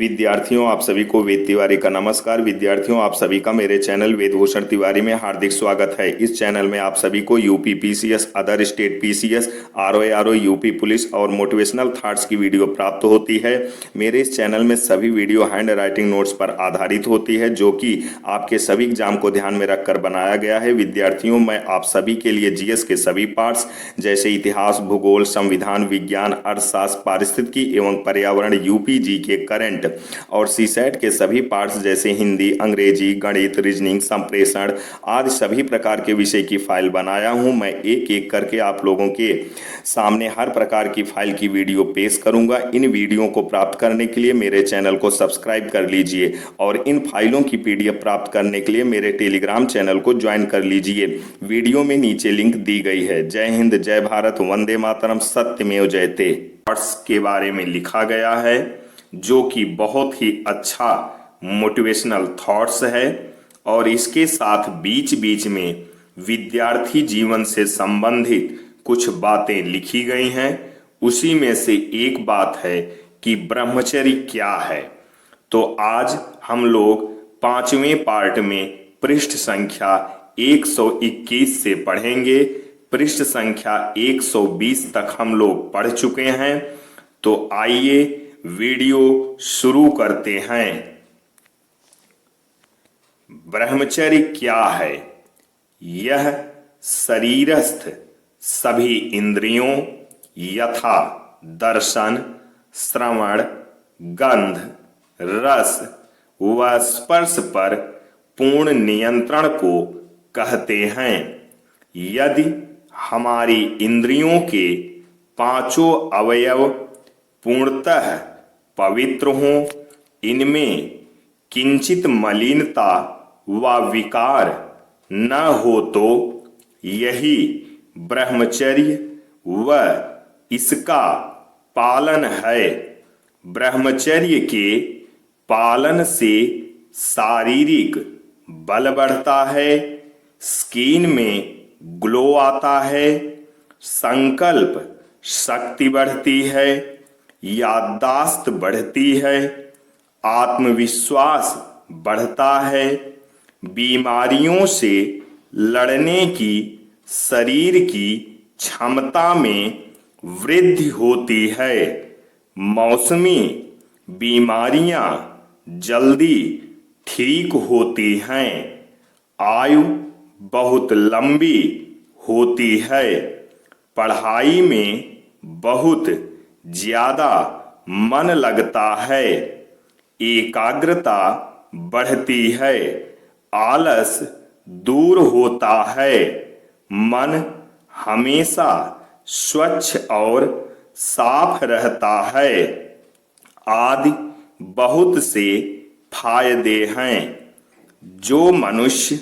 विद्यार्थियों, आप सभी को वेद तिवारी का नमस्कार। विद्यार्थियों, आप सभी का मेरे चैनल वेदभूषण तिवारी में हार्दिक स्वागत है। इस चैनल में आप सभी को UP PCS, other state PCS, RO UP police और मोटिवेशनल थॉट्स की वीडियो प्राप्त होती है। मेरे इस चैनल में सभी वीडियो हैंड राइटिंग नोट्स पर आधारित होती है, जो कि आपके सभी एग्जाम को ध्यान में रखकर बनाया गया है। विद्यार्थियों, मैं आप सभी के लिए जीएस के सभी पार्ट्स जैसे इतिहास, भूगोल, संविधान, विज्ञान, अर्थशास्त्र, पारिस्थितिकी एवं पर्यावरण, यूपी जी के करंट और सीसैट के सभी पार्ट्स जैसे हिंदी, अंग्रेजी, गणित, रीजनिंग, संप्रेषण आदि सभी प्रकार के विषय की फाइल बनाया हूं। मैं एक एक करके आप लोगों के सामने हर प्रकार की फाइल की वीडियो पेश करूंगा। इन वीडियो को प्राप्त करने के लिए मेरे चैनल को सब्सक्राइब कर लीजिए और इन फाइलों की पीडीएफ प्राप्त करने के लिए मेरे टेलीग्राम चैनल को ज्वाइन कर लीजिए। वीडियो में नीचे लिंक दी गई है। जय हिंद, जय भारत, वंदे मातरम, सत्यमेव जयते के बारे में लिखा गया है, जो कि बहुत ही अच्छा मोटिवेशनल थॉट्स है और इसके साथ बीच बीच में विद्यार्थी जीवन से संबंधित कुछ बातें लिखी गई हैं। उसी में से एक बात है कि ब्रह्मचर्य क्या है। तो आज हम लोग 5वें पार्ट में पृष्ठ संख्या 121 से पढ़ेंगे। पृष्ठ संख्या 120 तक हम लोग पढ़ चुके हैं। तो आइए वीडियो शुरू करते हैं। ब्रह्मचर्य क्या है? यह शरीरस्थ सभी इंद्रियों यथा दर्शन, श्रवण, गंध, रस व स्पर्श पर पूर्ण नियंत्रण को कहते हैं। यदि हमारी इंद्रियों के पांचों अवयव पूर्णतः पवित्र हों, इनमें किंचित मलिनता व विकार न हो, तो यही ब्रह्मचर्य व इसका पालन है। ब्रह्मचर्य के पालन से शारीरिक बल बढ़ता है, स्किन में ग्लो आता है, संकल्प शक्ति बढ़ती है, याददाश्त बढ़ती है, आत्मविश्वास बढ़ता है, बीमारियों से लड़ने की शरीर की क्षमता में वृद्धि होती है, मौसमी बीमारियां जल्दी ठीक होती हैं, आयु बहुत लंबी होती है, पढ़ाई में बहुत ज्यादा मन लगता है, एकाग्रता बढ़ती है, आलस दूर होता है, मन हमेशा स्वच्छ और साफ रहता है, आदि बहुत से फायदे हैं। जो मनुष्य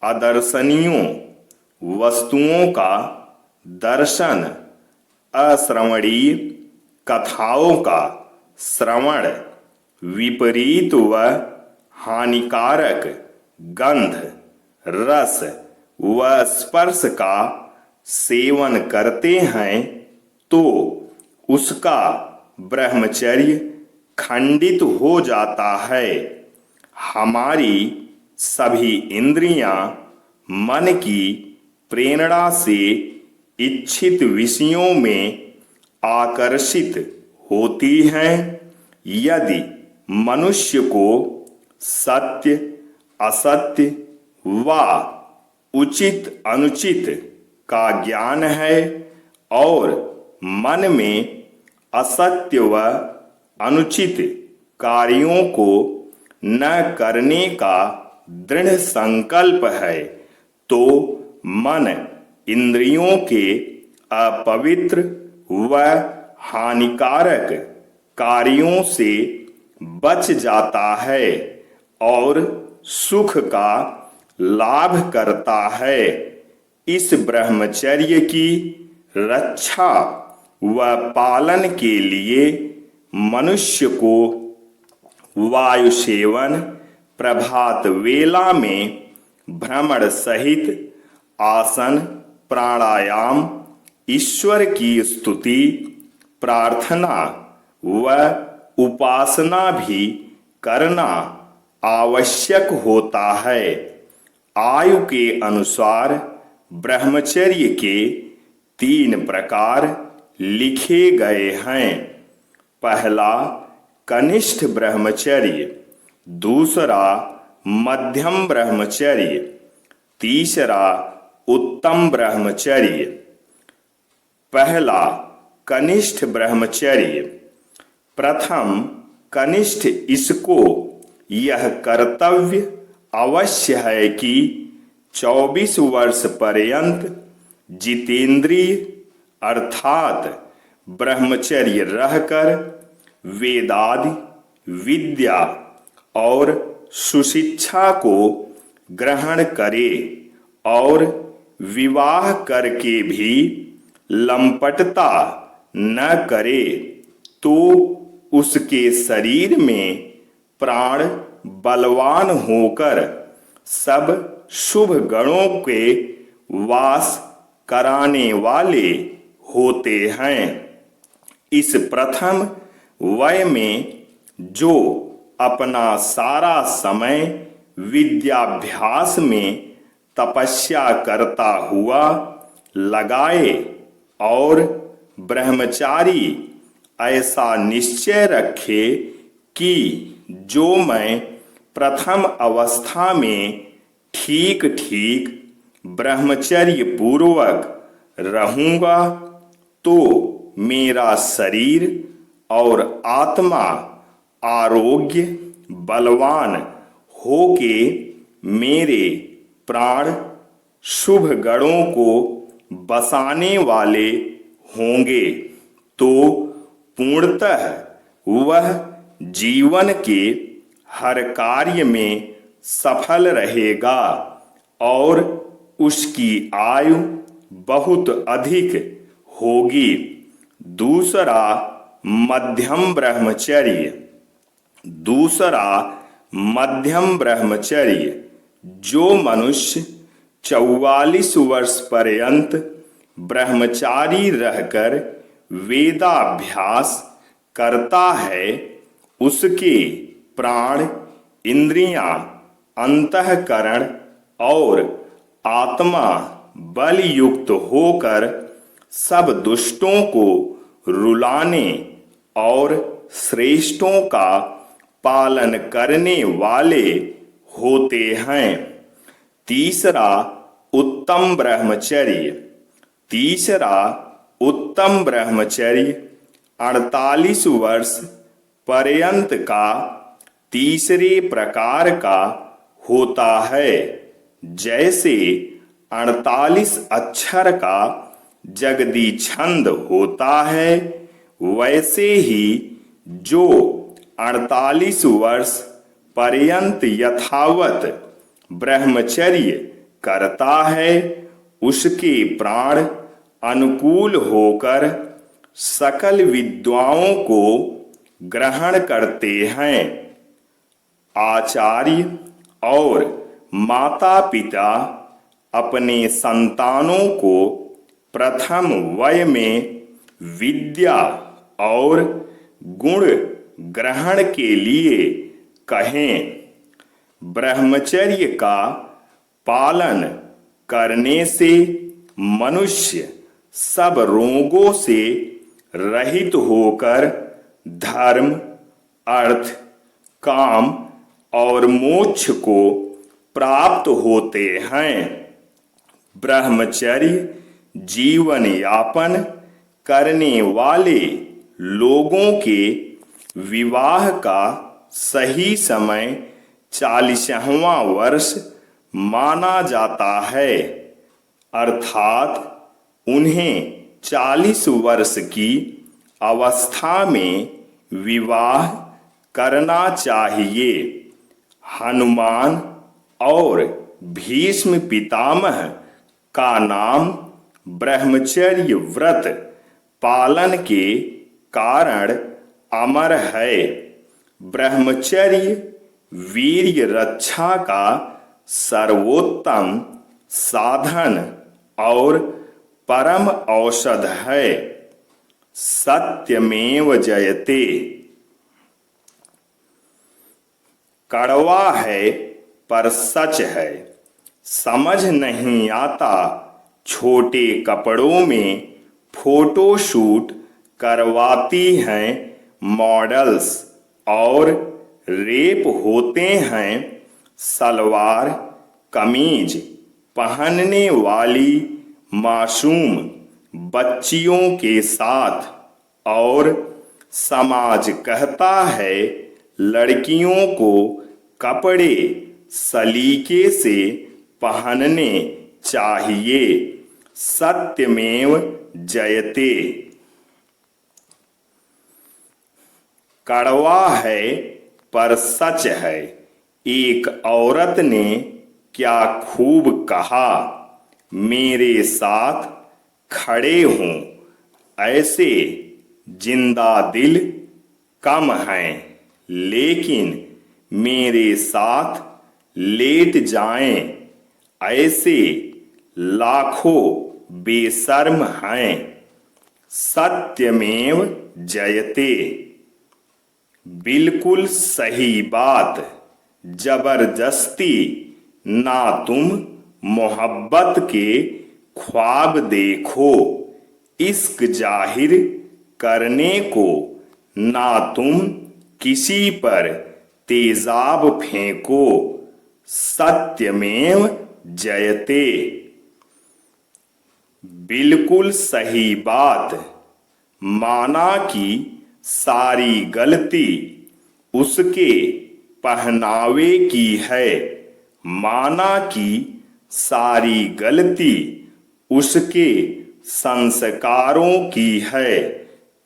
अदर्शनीयों वस्तुओं का दर्शन, अश्रवणीय कथाओं का श्रवण, विपरीत व हानिकारक गंध, रस व स्पर्श का सेवन करते हैं, तो उसका ब्रह्मचर्य खंडित हो जाता है। हमारी सभी इंद्रियां मन की प्रेरणा से इच्छित विषयों में आकर्षित होती हैं। यदि मनुष्य को सत्य, असत्य व उचित अनुचित का ज्ञान है और मन में असत्य व अनुचित कार्यों को न करने का दृढ़ संकल्प है, तो मन इंद्रियों के अपवित्र व हानिकारक कार्यों से बच जाता है और सुख का लाभ करता है। इस ब्रह्मचर्य की रक्षा व पालन के लिए मनुष्य को वायु सेवन, प्रभात वेला में भ्रमण सहित आसन, प्राणायाम, ईश्वर की स्तुति, प्रार्थना व उपासना भी करना आवश्यक होता है। आयु के अनुसार ब्रह्मचर्य के 3 प्रकार लिखे गए हैं। पहला कनिष्ठ ब्रह्मचर्य, दूसरा मध्यम ब्रह्मचर्य, तीसरा उत्तम ब्रह्मचर्य। पहला कनिष्ठ ब्रह्मचर्य। प्रथम कनिष्ठ, इसको यह कर्तव्य अवश्य है कि 24 वर्ष पर्यंत जितेंद्रिय अर्थात ब्रह्मचर्य रहकर वेदादि विद्या और सुशिक्षा को ग्रहण करे और विवाह करके भी लंपटता न करे तो उसके शरीर में प्राण बलवान होकर सब शुभ गणों के वास कराने वाले होते हैं। इस प्रथम वय में जो अपना सारा समय विद्याभ्यास में तपस्या करता हुआ लगाए और ब्रह्मचारी ऐसा निश्चय रखे कि जो मैं प्रथम अवस्था में ठीक ठीक ब्रह्मचर्य पूर्वक रहूंगा तो मेरा शरीर और आत्मा आरोग्य बलवान होके मेरे प्राण शुभ गणों को बसाने वाले होंगे तो पूर्णतः वह जीवन के हर कार्य में सफल रहेगा और उसकी आयु बहुत अधिक होगी। दूसरा मध्यम ब्रह्मचर्य। दूसरा मध्यम ब्रह्मचर्य, जो मनुष्य 44 वर्ष पर्यंत ब्रह्मचारी रहकर वेदाभ्यास करता है उसके प्राण इंद्रियां अंतःकरण और आत्मा बल युक्त होकर सब दुष्टों को रुलाने और श्रेष्ठों का पालन करने वाले होते हैं। तीसरा उत्तम ब्रह्मचर्य। तीसरा उत्तम ब्रह्मचर्य 48 वर्ष पर्यंत का तीसरे प्रकार का होता है। जैसे 48 अक्षर का जगदी छंद होता है वैसे ही जो 48 वर्ष पर्यंत यथावत ब्रह्मचर्य करता है उसके प्राण अनुकूल होकर सकल विद्याओं को ग्रहण करते हैं। आचार्य और माता पिता अपने संतानों को प्रथम वय में विद्या और गुण ग्रहण के लिए कहें। ब्रह्मचर्य का पालन करने से मनुष्य सब रोगों से रहित होकर धर्म, अर्थ, काम और मोक्ष को प्राप्त होते हैं। ब्रह्मचर्य जीवन यापन करने वाले लोगों के विवाह का सही समय 40वां वर्ष माना जाता है, अर्थात उन्हें 40 वर्ष की अवस्था में विवाह करना चाहिए। हनुमान और भीष्म पितामह का नाम ब्रह्मचर्य व्रत पालन के कारण अमर है। ब्रह्मचर्य वीर्य रक्षा का सर्वोत्तम साधन और परम औषध है। सत्यमेव जयते। कड़वा है पर सच है, समझ नहीं आता छोटे कपड़ों में फोटो शूट करवाती हैं मॉडल्स, और रेप होते हैं सलवार कमीज पहनने वाली मासूम बच्चियों के साथ। और समाज कहता है लड़कियों को कपड़े सलीके से पहनने चाहिए। सत्यमेव जयते। कड़वा है पर सच है, एक औरत ने क्या खूब कहा, मेरे साथ खड़े हों ऐसे जिंदा दिल कम हैं, लेकिन मेरे साथ लेट जाएं ऐसे लाखों बेशर्म हैं। सत्यमेव जयते। बिल्कुल सही बात, जबरदस्ती ना तुम मोहब्बत के ख्वाब देखो, इश्क जाहिर करने को ना तुम किसी पर तेजाब फेंको। सत्यमेव जयते। बिल्कुल सही बात, माना कि सारी गलती उसके पहनावे की है, माना कि सारी गलती उसके संस्कारों की है।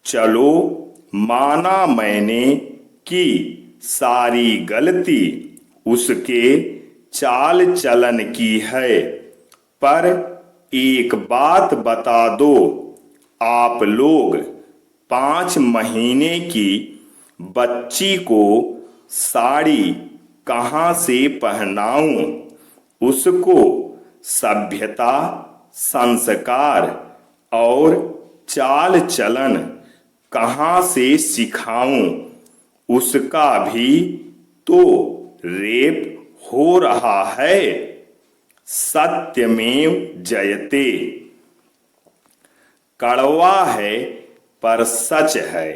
चलो माना मैंने कि सारी गलती उसके चाल चलन की है, पर एक बात बता दो, आप लोग 5 महीने की बच्ची को साड़ी कहाँ से पहनाऊं, उसको सभ्यता, संस्कार और चाल चलन कहाँ से सिखाऊं, उसका भी तो रेप हो रहा है। सत्यमेव जयते। कड़वा है पर सच है,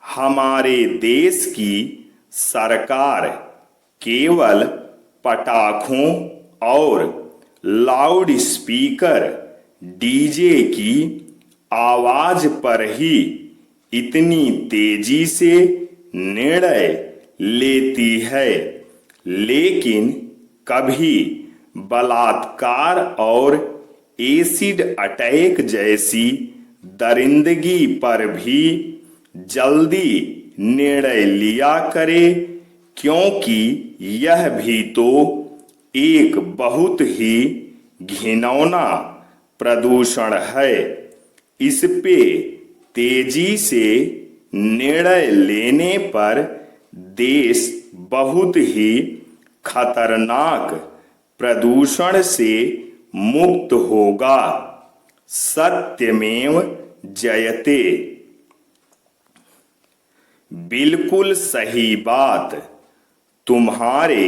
हमारे देश की सरकार केवल पटाखों और लाउड स्पीकर डीजे की आवाज पर ही इतनी तेजी से निर्णय लेती है, लेकिन कभी बलात्कार और एसिड अटैक जैसी दरिंदगी पर भी जल्दी निर्णय लिया करे, क्योंकि यह भी तो एक बहुत ही घिनौना प्रदूषण है। इस पे तेजी से निर्णय लेने पर देश बहुत ही खतरनाक प्रदूषण से मुक्त होगा। सत्यमेव जयते। बिल्कुल सही बात, तुम्हारे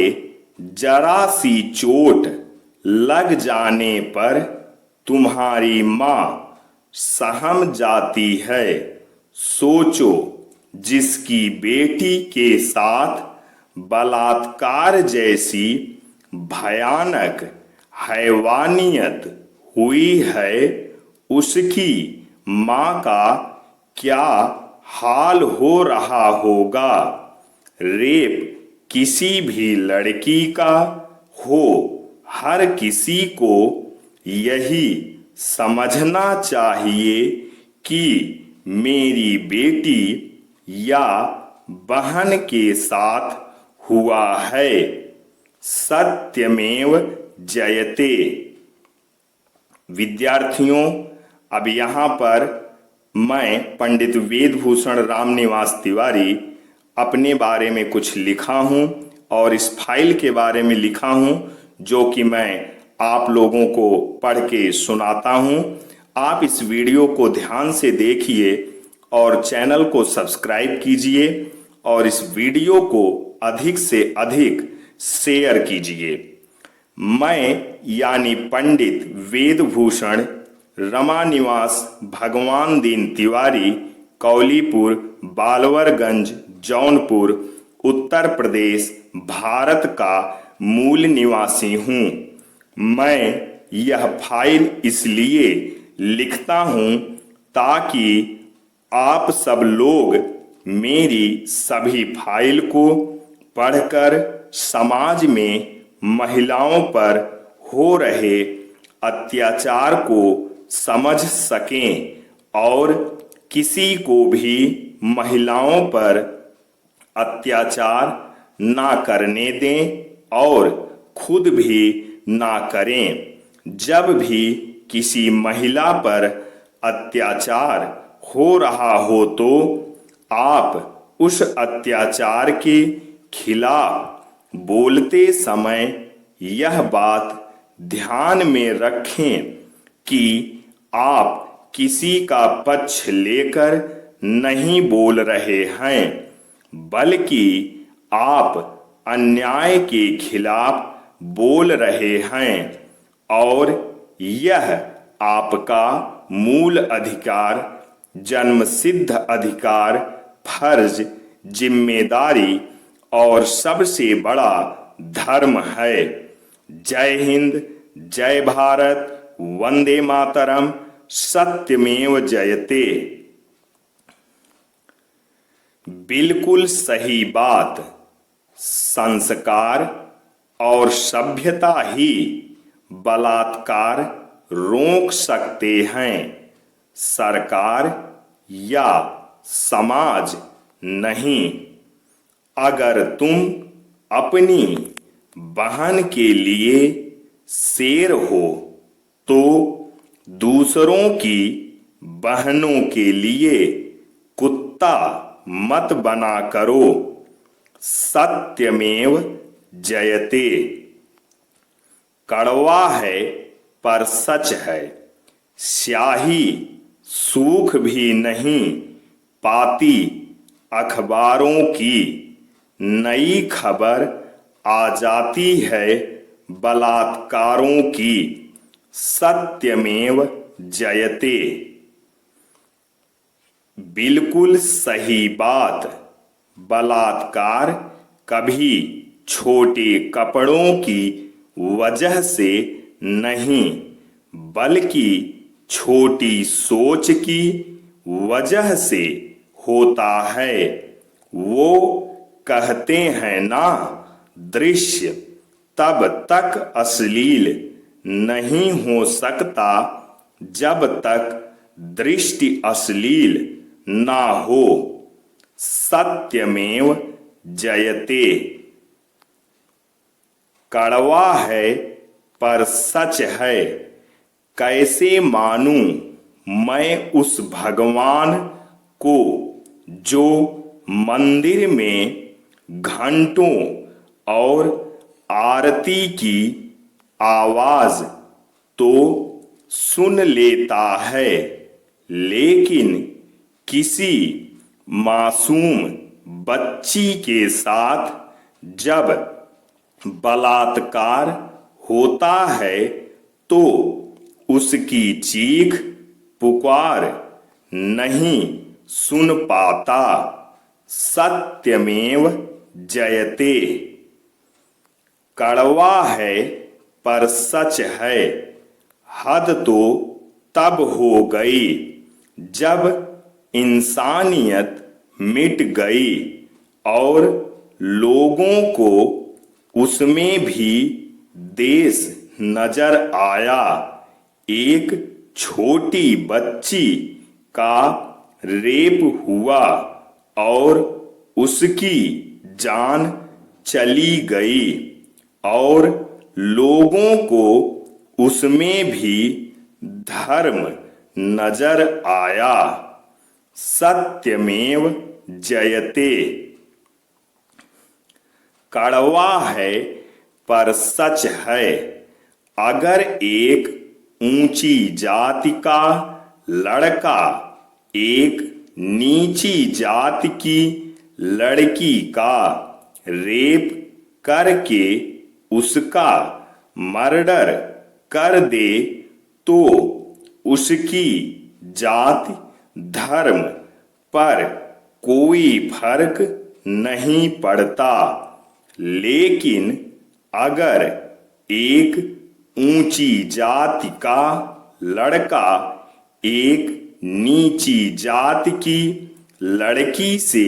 जरा सी चोट लग जाने पर तुम्हारी माँ सहम जाती है। सोचो, जिसकी बेटी के साथ बलात्कार जैसी भयानक हैवानियत हुई है, उसकी माँ का क्या हाल हो रहा होगा। रेप किसी भी लड़की का हो, हर किसी को यही समझना चाहिए कि मेरी बेटी या बहन के साथ हुआ है। सत्यमेव जयते। विद्यार्थियों, अब यहाँ पर मैं पंडित वेदभूषण रामनिवास तिवारी अपने बारे में कुछ लिखा हूँ और इस फाइल के बारे में लिखा हूँ, जो कि मैं आप लोगों को पढ़ के सुनाता हूँ। आप इस वीडियो को ध्यान से देखिए और चैनल को सब्सक्राइब कीजिए और इस वीडियो को अधिक से अधिक शेयर कीजिए। मैं यानी पंडित वेदभूषण रमानिवास भगवान दीन तिवारी, कौलीपुर, बालवरगंज, जौनपुर, उत्तर प्रदेश, भारत का मूल निवासी हूँ। मैं यह फाइल इसलिए लिखता हूँ ताकि आप सब लोग मेरी सभी फाइल को पढ़कर समाज में महिलाओं पर हो रहे अत्याचार को समझ सकें और किसी को भी महिलाओं पर अत्याचार ना करने दें और खुद भी ना करें। जब भी किसी महिला पर अत्याचार हो रहा हो तो आप उस अत्याचार के खिलाफ बोलते समय यह बात ध्यान में रखें कि आप किसी का पक्ष लेकर नहीं बोल रहे हैं, बल्कि आप अन्याय के खिलाफ बोल रहे हैं और यह आपका मूल अधिकार, जन्मसिद्ध अधिकार, फर्ज, जिम्मेदारी और सबसे बड़ा धर्म है। जय हिंद, जय भारत, वंदे मातरम, सत्यमेव जयते। बिल्कुल सही बात। संस्कार और सभ्यता ही बलात्कार रोक सकते हैं, सरकार या समाज नहीं। अगर तुम अपनी बहन के लिए शेर हो तो दूसरों की बहनों के लिए कुत्ता मत बना करो। सत्यमेव जयते। कड़वा है पर सच है। स्याही सूख भी नहीं पाती अखबारों की। नई खबर आ जाती है बलात्कारों की। सत्यमेव जयते। बिल्कुल सही बात। बलात्कार कभी छोटे कपड़ों की वजह से नहीं, बल्कि छोटी सोच की वजह से होता है। वो कहते हैं ना, दृश्य तब तक अश्लील नहीं हो सकता जब तक दृष्टि अश्लील ना हो। सत्यमेव जयते। कड़वा है पर सच है। कैसे मानूं मैं उस भगवान को जो मंदिर में घंटों और आरती की आवाज तो सुन लेता है, लेकिन किसी मासूम बच्ची के साथ जब बलात्कार होता है तो उसकी चीख पुकार नहीं सुन पाता। सत्यमेव जयते। कड़वा है पर सच है। हद तो तब हो गई जब इंसानियत मिट गई और लोगों को उसमें भी देश नजर आया। एक छोटी बच्ची का रेप हुआ और उसकी जान चली गई और लोगों को उसमें भी धर्म नजर आया। सत्यमेव जयते। कड़वा है पर सच है। अगर एक ऊंची जाति का लड़का एक नीची जाति की लड़की का रेप करके उसका मर्डर कर दे तो उसकी जाति धर्म पर कोई फर्क नहीं पड़ता, लेकिन अगर एक ऊंची जाति का लड़का एक नीची जाति की लड़की से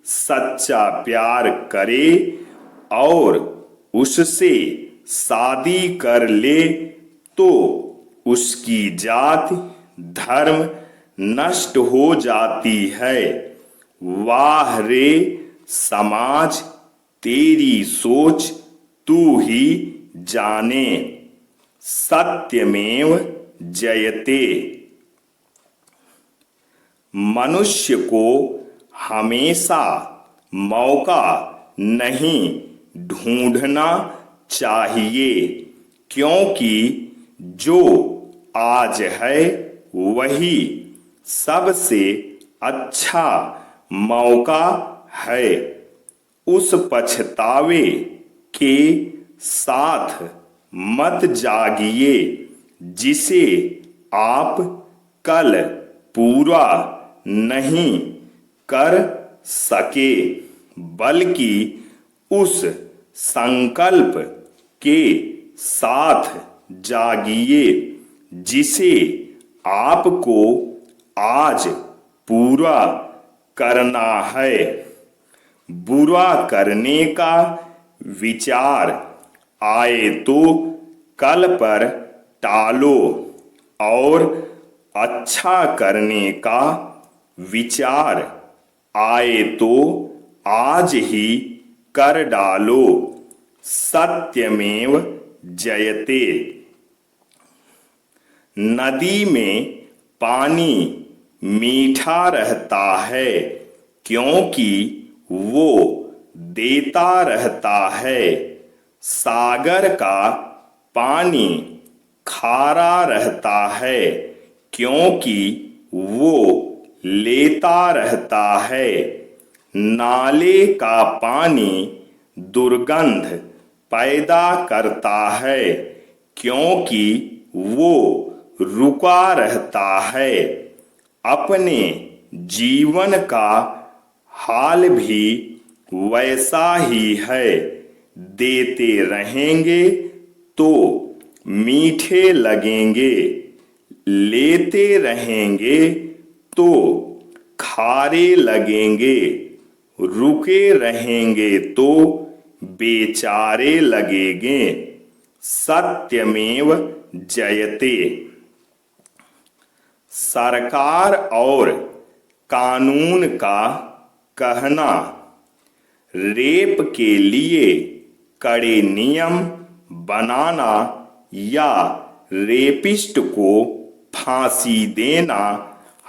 सच्चा प्यार करे और उससे शादी कर ले तो उसकी जाति धर्म नष्ट हो जाती है। वाह रे समाज, तेरी सोच तू ही जाने। सत्यमेव जयते। मनुष्य को हमेशा मौका नहीं ढूंढना चाहिए, क्योंकि जो आज है वही सबसे अच्छा मौका है। उस पछतावे के साथ मत जागिए जिसे आप कल पूरा नहीं कर सके, बल्कि उस संकल्प के साथ जागिए जिसे आपको आज पूरा करना है। बुरा करने का विचार आए तो कल पर टालो और अच्छा करने का विचार आए तो आज ही कर डालो। सत्यमेव जयते। नदी में पानी मीठा रहता है क्योंकि वो देता रहता है। सागर का पानी खारा रहता है क्योंकि वो लेता रहता है। नाले का पानी दुर्गंध पैदा करता है क्योंकि वो रुका रहता है। अपने जीवन का हाल भी वैसा ही है। देते रहेंगे तो मीठे लगेंगे, लेते रहेंगे तो खारे लगेंगे, रुके रहेंगे तो बेचारे लगेंगे। सत्यमेव जयते। सरकार और कानून का कहना रेप के लिए कड़े नियम बनाना या रेपिस्ट को फांसी देना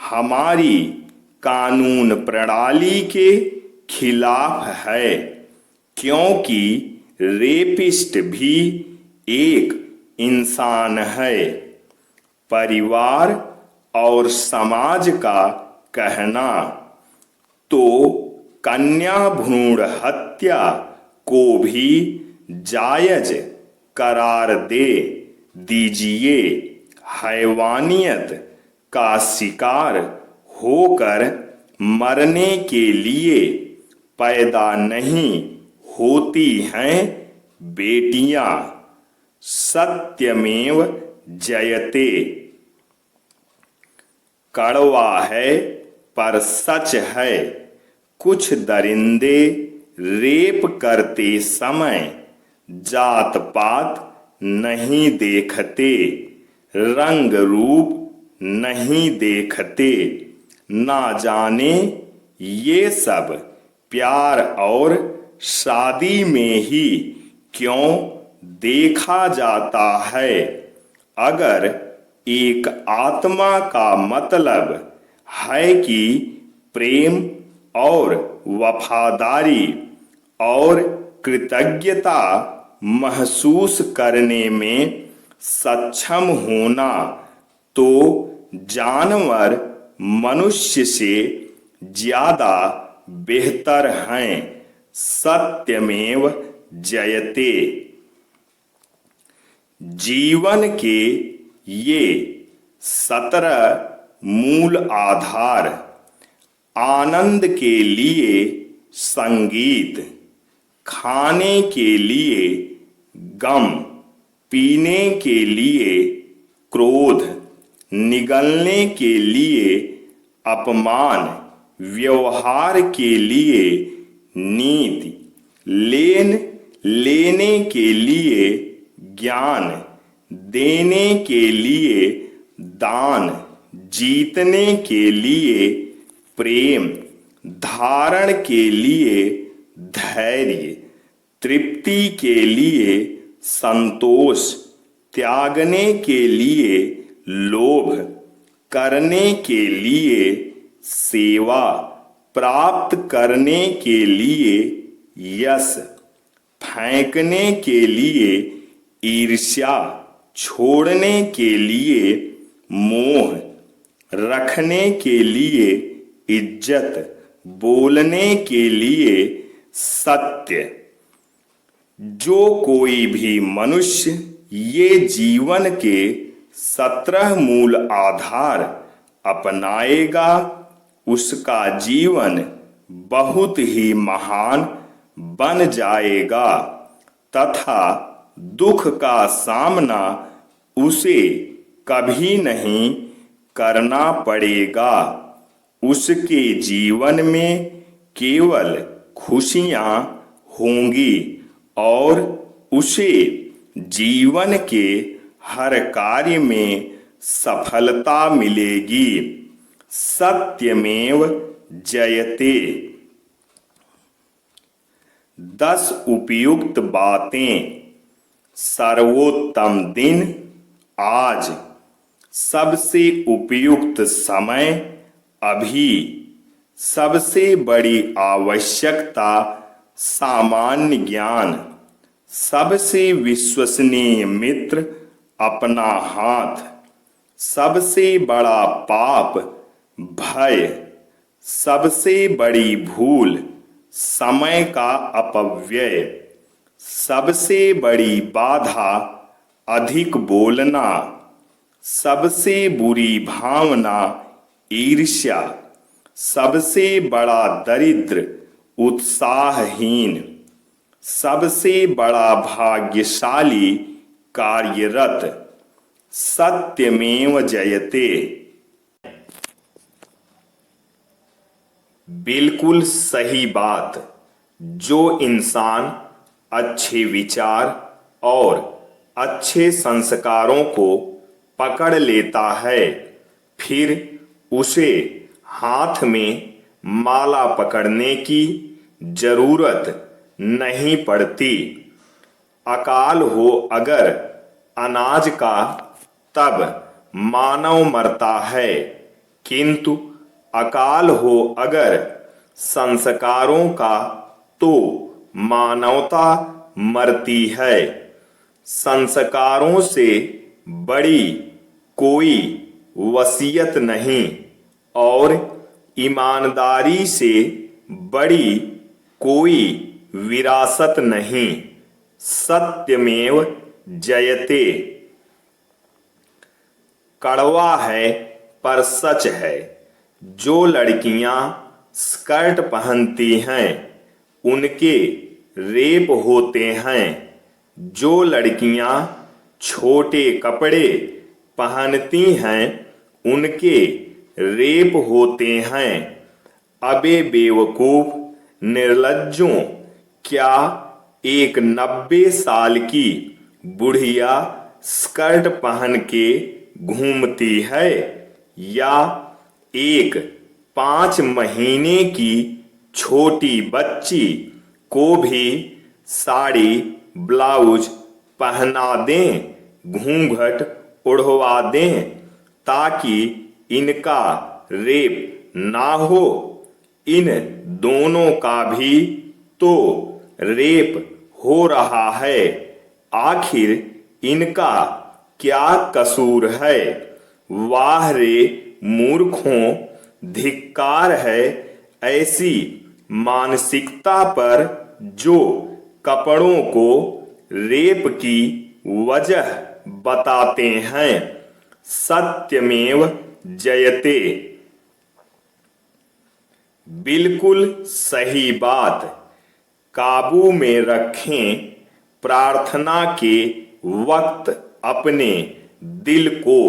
हमारी कानून प्रणाली के खिलाफ है, क्योंकि रेपिस्ट भी एक इंसान है। परिवार और समाज का कहना तो कन्या भ्रूण हत्या को भी जायज करार दे दीजिए। हैवानियत का शिकार होकर मरने के लिए पैदा नहीं होती हैं बेटियां। सत्यमेव जयते। कड़वा है पर सच है, कुछ दरिंदे रेप करते समय जात पात नहीं देखते, रंग रूप नहीं देखते। ना जाने ये सब प्यार और शादी में ही क्यों देखा जाता है। अगर एक आत्मा का मतलब है कि प्रेम और वफादारी और कृतज्ञता महसूस करने में सक्षम होना, तो जानवर मनुष्य से ज्यादा बेहतर हैं। सत्यमेव जयते। जीवन के ये 17 मूल आधार, आनंद के लिए संगीत, खाने के लिए गम, पीने के लिए क्रोध, निगलने के लिए अपमान, व्यवहार के लिए नीति, लेने के लिए ज्ञान, देने के लिए दान, जीतने के लिए प्रेम, धारण के लिए धैर्य, तृप्ति के लिए संतोष, त्यागने के लिए लोभ, करने के लिए सेवा, प्राप्त करने के लिए यश, फेंकने के लिए ईर्ष्या, छोड़ने के लिए मोह, रखने के लिए इज्जत, बोलने के लिए सत्य। जो कोई भी मनुष्य ये जीवन के 17 मूल आधार अपनाएगा, उसका जीवन बहुत ही महान बन जाएगा तथा दुख का सामना उसे कभी नहीं करना पड़ेगा। उसके जीवन में केवल खुशियां होंगी और उसे जीवन के हर कार्य में सफलता मिलेगी। सत्यमेव जयते। 10 उपयुक्त बातें। सर्वोत्तम दिन आज। सबसे उपयुक्त समय अभी। सबसे बड़ी आवश्यकता सामान्य ज्ञान। सबसे विश्वसनीय मित्र अपना हाथ। सबसे बड़ा पाप भय। सबसे बड़ी भूल समय का अपव्यय। सबसे बड़ी बाधा अधिक बोलना। सबसे बुरी भावना ईर्ष्या। सबसे बड़ा दरिद्र उत्साहहीन। सबसे बड़ा भाग्यशाली कार्यरत। सत्यमेव जयते। बिल्कुल सही बात। जो इंसान अच्छे विचार और अच्छे संस्कारों को पकड़ लेता है, फिर उसे हाथ में माला पकड़ने की जरूरत नहीं पड़ती। अकाल हो अगर अनाज का तब मानव मरता है, किंतु अकाल हो अगर संस्कारों का तो मानवता मरती है। संस्कारों से बड़ी कोई वसीयत नहीं और ईमानदारी से बड़ी कोई विरासत नहीं। सत्यमेव जयते। कड़वा है पर सच है। जो लड़कियां स्कर्ट पहनती हैं उनके रेप होते हैं। जो लड़कियां छोटे कपड़े पहनती हैं उनके रेप होते हैं। अबे बेवकूफ निर्लज्जों, क्या एक 90 साल की बुढ़िया स्कर्ट पहन के घूमती है या एक 5 महीने की छोटी बच्ची को भी साड़ी ब्लाउज पहना दें, घूंघट उड़वा दें ताकि इनका रेप ना हो? इन दोनों का भी तो रेप हो रहा है। आखिर इनका क्या कसूर है? वाह रे मूर्खों, धिक्कार है ऐसी मानसिकता पर जो कपड़ों को रेप की वजह बताते हैं। सत्यमेव जयते। बिल्कुल सही बात। काबू में रखें। प्रार्थना के वक्त अपने दिल को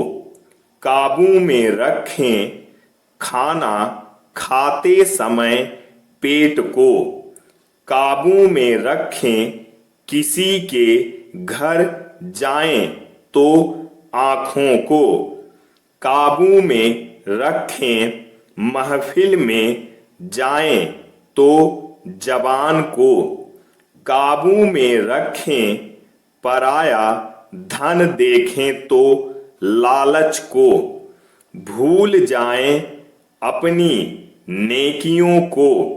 काबू में रखें। खाना खाते समय पेट को काबू में रखें। किसी के घर जाएं तो आँखों को काबू में रखें। महफिल में जाएं तो जबान को काबू में रखें। पराया धन देखें तो लालच को भूल जाएं। अपनी नेकियों को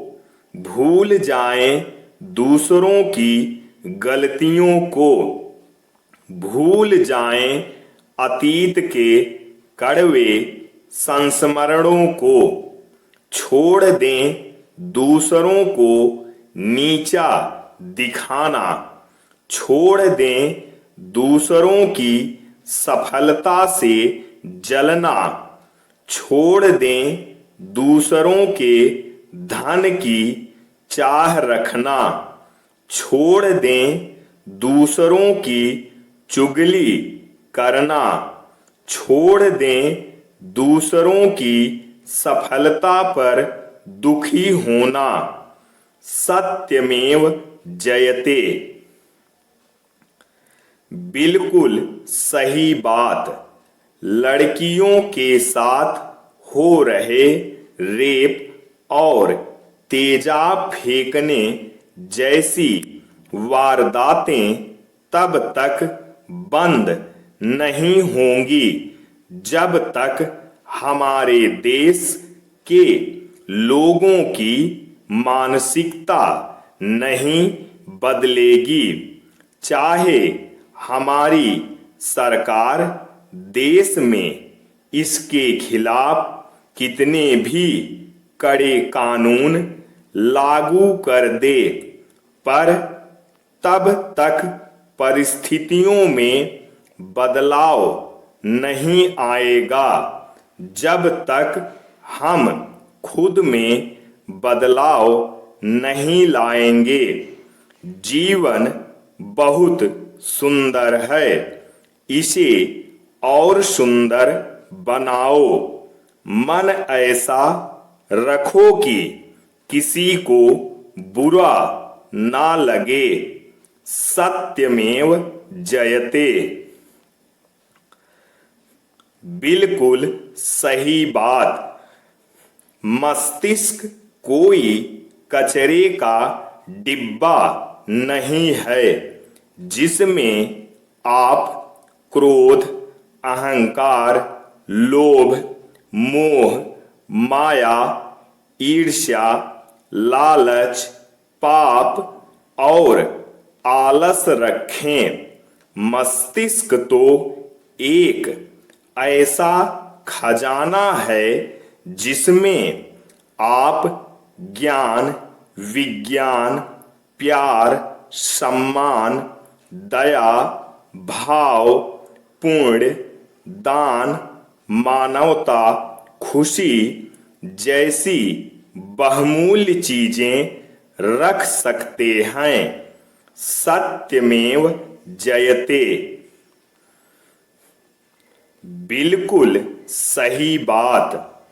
भूल जाएं। दूसरों की गलतियों को भूल जाएं। अतीत के कड़वे संस्मरणों को छोड़ दें। दूसरों को नीचा दिखाना छोड़ दें। दूसरों की सफलता से जलना छोड़ दें। दूसरों के धन की चाह रखना छोड़ दें। दूसरों की चुगली करना छोड़ दें। दूसरों की सफलता पर दुखी होना। सत्यमेव जयते। बिल्कुल सही बात। लड़कियों के साथ हो रहे रेप और तेजाब फेंकने जैसी वारदातें तब तक बंद नहीं होंगी जब तक हमारे देश के लोगों की मानसिकता नहीं बदलेगी। चाहे हमारी सरकार देश में इसके खिलाफ कितने भी कड़े कानून लागू कर दे, पर तब तक परिस्थितियों में बदलाव नहीं आएगा जब तक हम खुद में बदलाव नहीं लाएंगे। जीवन बहुत सुंदर है, इसे और सुंदर बनाओ। मन ऐसा रखो कि किसी को बुरा ना लगे। सत्यमेव जयते। बिल्कुल सही बात। मस्तिष्क कोई कचरे का डिब्बा नहीं है जिसमें आप क्रोध, अहंकार, लोभ, मोह, माया, ईर्ष्या, लालच, पाप और आलस रखें। मस्तिष्क तो एक ऐसा खजाना है जिसमें आप ज्ञान, विज्ञान, प्यार, सम्मान, दया, भाव, पुण्य, दान, मानवता, खुशी जैसी बहुमूल्य चीजें रख सकते हैं। सत्यमेव जयते। बिल्कुल सही बात।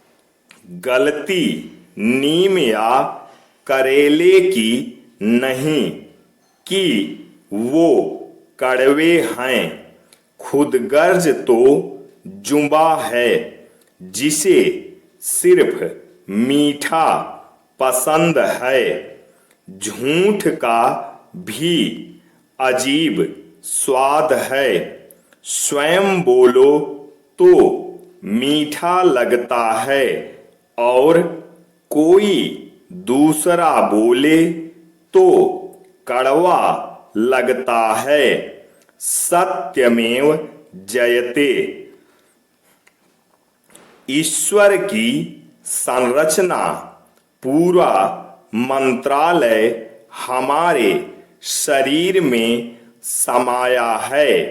गलती नीम या करेले की नहीं कि वो कड़वे हैं। खुदगर्ज तो जुबा है जिसे सिर्फ मीठा पसंद है। झूठ का भी अजीब स्वाद है। स्वयं बोलो तो मीठा लगता है और कोई दूसरा बोले तो कड़वा लगता है। सत्यमेव जयते। ईश्वर की संरचना पूरा मंत्रालय हमारे शरीर में समाया है।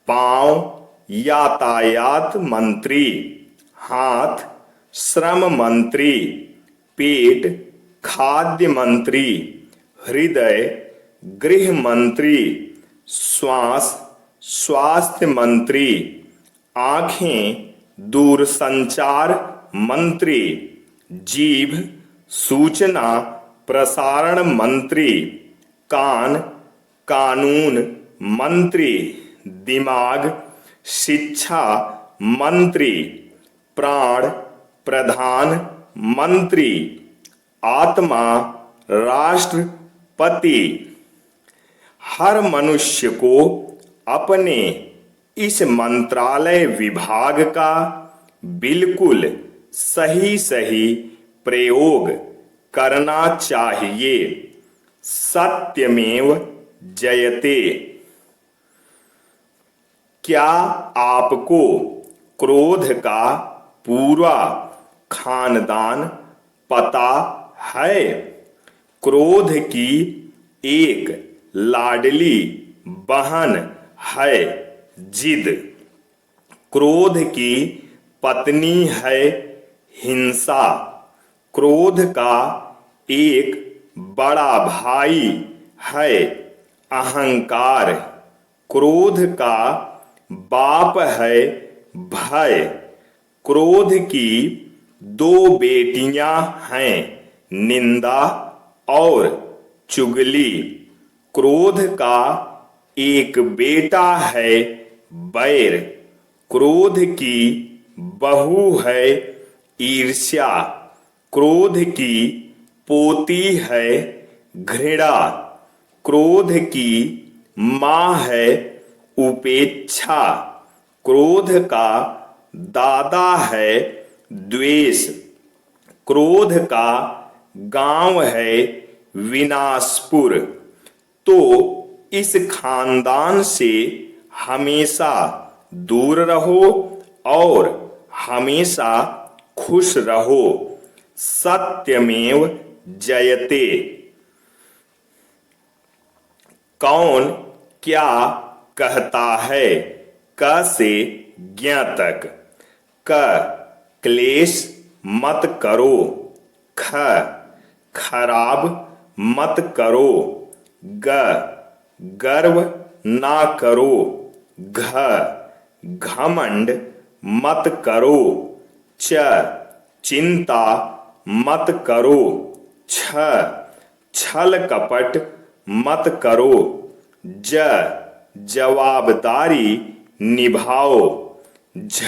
पांव यातायात मंत्री, हाथ श्रम मंत्री, पेट खाद्य मंत्री, हृदय गृह मंत्री, श्वास स्वास्थ्य मंत्री, आंखें दूरसंचार मंत्री, जीभ सूचना प्रसारण मंत्री, कान कानून मंत्री, दिमाग शिक्षा मंत्री, प्राण प्रधान मंत्री, आत्मा राष्ट्रपति। हर मनुष्य को अपने इस मंत्रालय विभाग का बिल्कुल सही सही प्रयोग करना चाहिए। सत्यमेव जयते। क्या आपको क्रोध का पूरा खानदान पता है? क्रोध की एक लाडली बहन है जिद। क्रोध की पत्नी है हिंसा। क्रोध का एक बड़ा भाई है अहंकार। क्रोध का बाप है भय। क्रोध की दो बेटियां हैं निंदा और चुगली। क्रोध का एक बेटा है बैर। क्रोध की बहू है ईर्ष्या। क्रोध की पोती है घृणा। क्रोध की मां है उपेक्षा। क्रोध का दादा है द्वेष। क्रोध का गांव है विनाशपुर। तो इस खानदान से हमेशा दूर रहो और हमेशा खुश रहो। सत्यमेव जयते। कौन क्या कहता है? क से ज्ञ तक। क क्लेश मत करो। ख खराब मत करो। ग गर्व ना करो। घ घमंड मत करो। च चिंता मत करो। छ छल कपट मत करो। ज जवाबदारी निभाओ। झ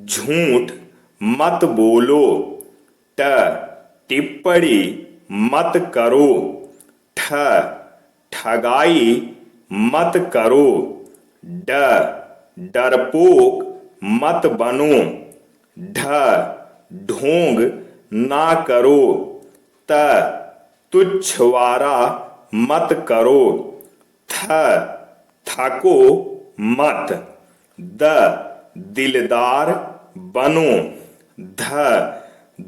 झूठ मत बोलो। ट टिप्पणी मत करो। ठ ठगाई मत करो। ड डरपोक मत बनो। ढ ढोंग ना करो। त तुच्छवारा मत करो। थ थको मत। द दिलदार बनो। ध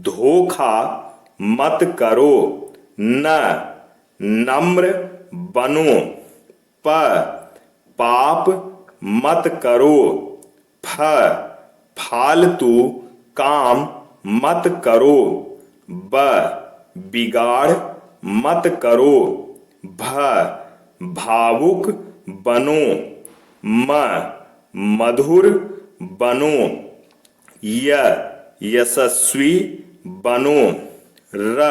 धोखा मत करो। न नम्र बनो। प पाप मत करो। फ फालतू काम मत करो। ब बिगाड़ मत करो। भ भावुक बनो। म मधुर बनो। य यशस्वी बनो। र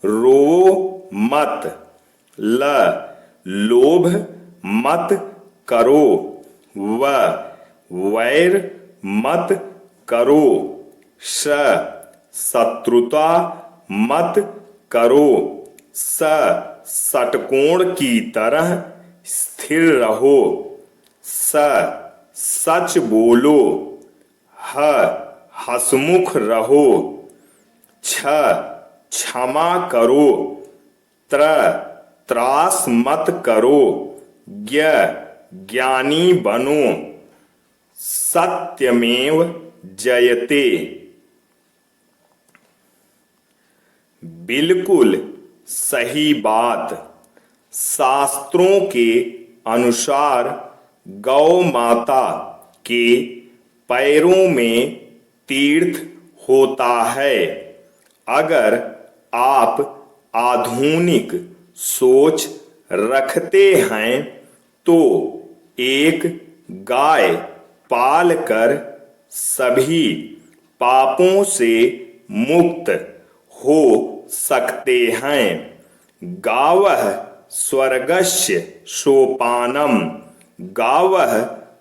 रो मत। ल लोभ मत करो। व वैर मत करो। श शत्रुता मत करो। स षटकोण की तरह स्थिर रहो। स सच बोलो। ह हसमुख रहो। छ क्षमा करो। त्र त्रास मत करो। ज्ञ ज्ञानी बनो। सत्यमेव जयते। बिल्कुल सही बात। शास्त्रों के अनुसार गौ माता के पैरों में तीर्थ होता है। अगर आप आधुनिक सोच रखते हैं तो एक गाय पालकर सभी पापों से मुक्त हो सकते हैं। गावः स्वर्गस्य सोपानम, गावः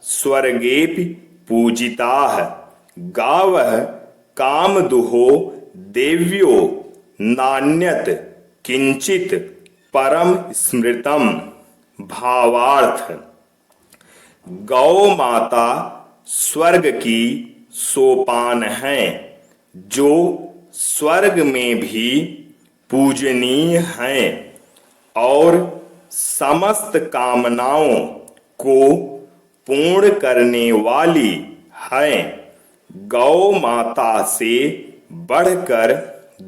स्वर्गेपि पूजिताः, गावः कामदुहो देव्यो नान्यत किंचित परम स्मृतम। भावार्थ, गौ माता स्वर्ग की सोपान है जो स्वर्ग में भी पूजनीय हैं और समस्त कामनाओं को पूर्ण करने वाली हैं। गौ माता से बढ़कर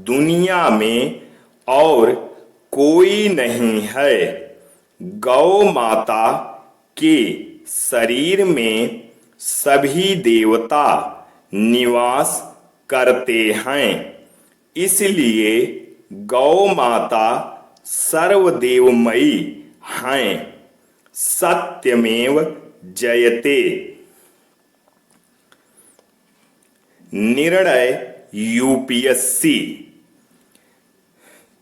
दुनिया में और कोई नहीं है। गौ माता के शरीर में सभी देवता निवास करते हैं, इसलिए गौ माता सर्वदेवमयी हैं। सत्यमेव जयते। निर्णय यूपीएससी।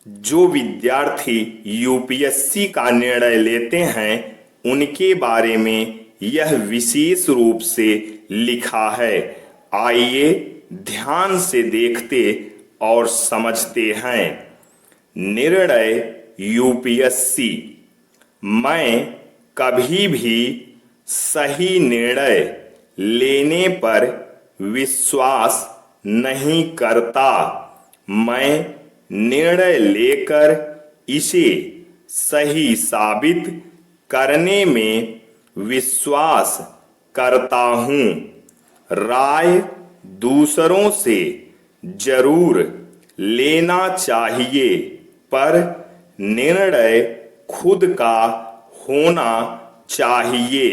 जो विद्यार्थी यूपीएससी का निर्णय लेते हैं उनके बारे में यह विशेष रूप से लिखा है। आइए ध्यान से देखते और समझते हैं। निर्णय यूपीएससी। मैं कभी भी सही निर्णय लेने पर विश्वास नहीं करता। मैं निर्णय लेकर इसे सही साबित करने में विश्वास करता हूँ। राय दूसरों से जरूर लेना चाहिए, पर निर्णय खुद का होना चाहिए।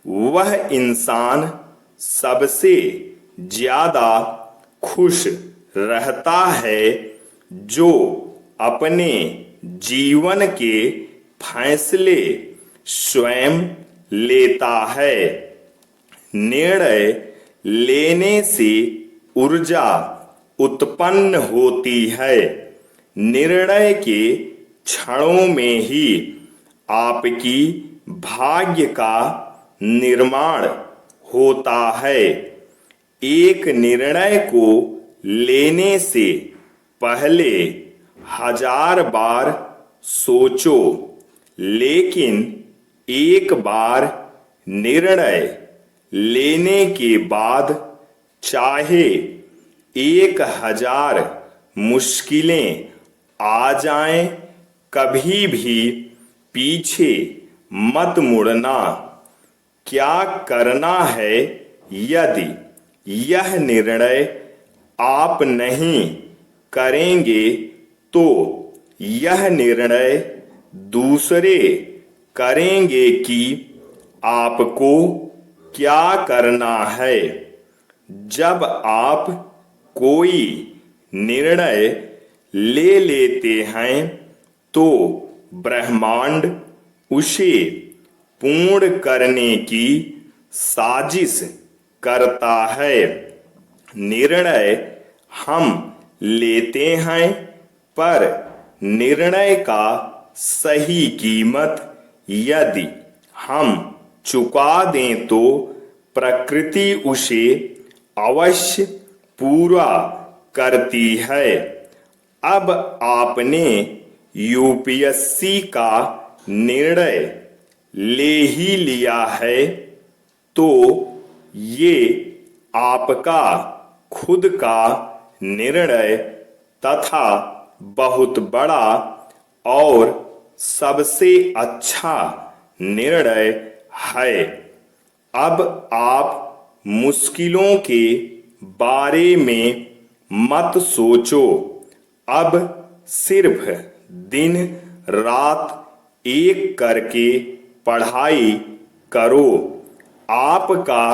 वह इंसान सबसे ज्यादा खुश रहता है जो अपने जीवन के फैसले स्वयं लेता है। निर्णय लेने से ऊर्जा उत्पन्न होती है। निर्णय के क्षणों में ही आपकी भाग्य का निर्माण होता है। एक निर्णय को लेने से पहले 1000 बार सोचो, लेकिन एक बार निर्णय लेने के बाद चाहे 1000 मुश्किलें आ जाएं, कभी भी पीछे मत मुड़ना। क्या करना है? यदि यह निर्णय आप नहीं करेंगे तो यह निर्णय दूसरे करेंगे कि आपको क्या करना है। जब आप कोई निर्णय ले लेते हैं तो ब्रह्मांड उसे पूर्ण करने की साजिश करता है। निर्णय हम लेते हैं, पर निर्णय का सही कीमत यदि हम चुका दें तो प्रकृति उसे अवश्य पूरा करती है। अब आपने यूपीएससी का निर्णय ले ही लिया है तो ये आपका खुद का निर्णय तथा बहुत बड़ा और सबसे अच्छा निर्णय है। अब आप मुश्किलों के बारे में मत सोचो, अब सिर्फ दिन रात एक करके पढ़ाई करो। आपका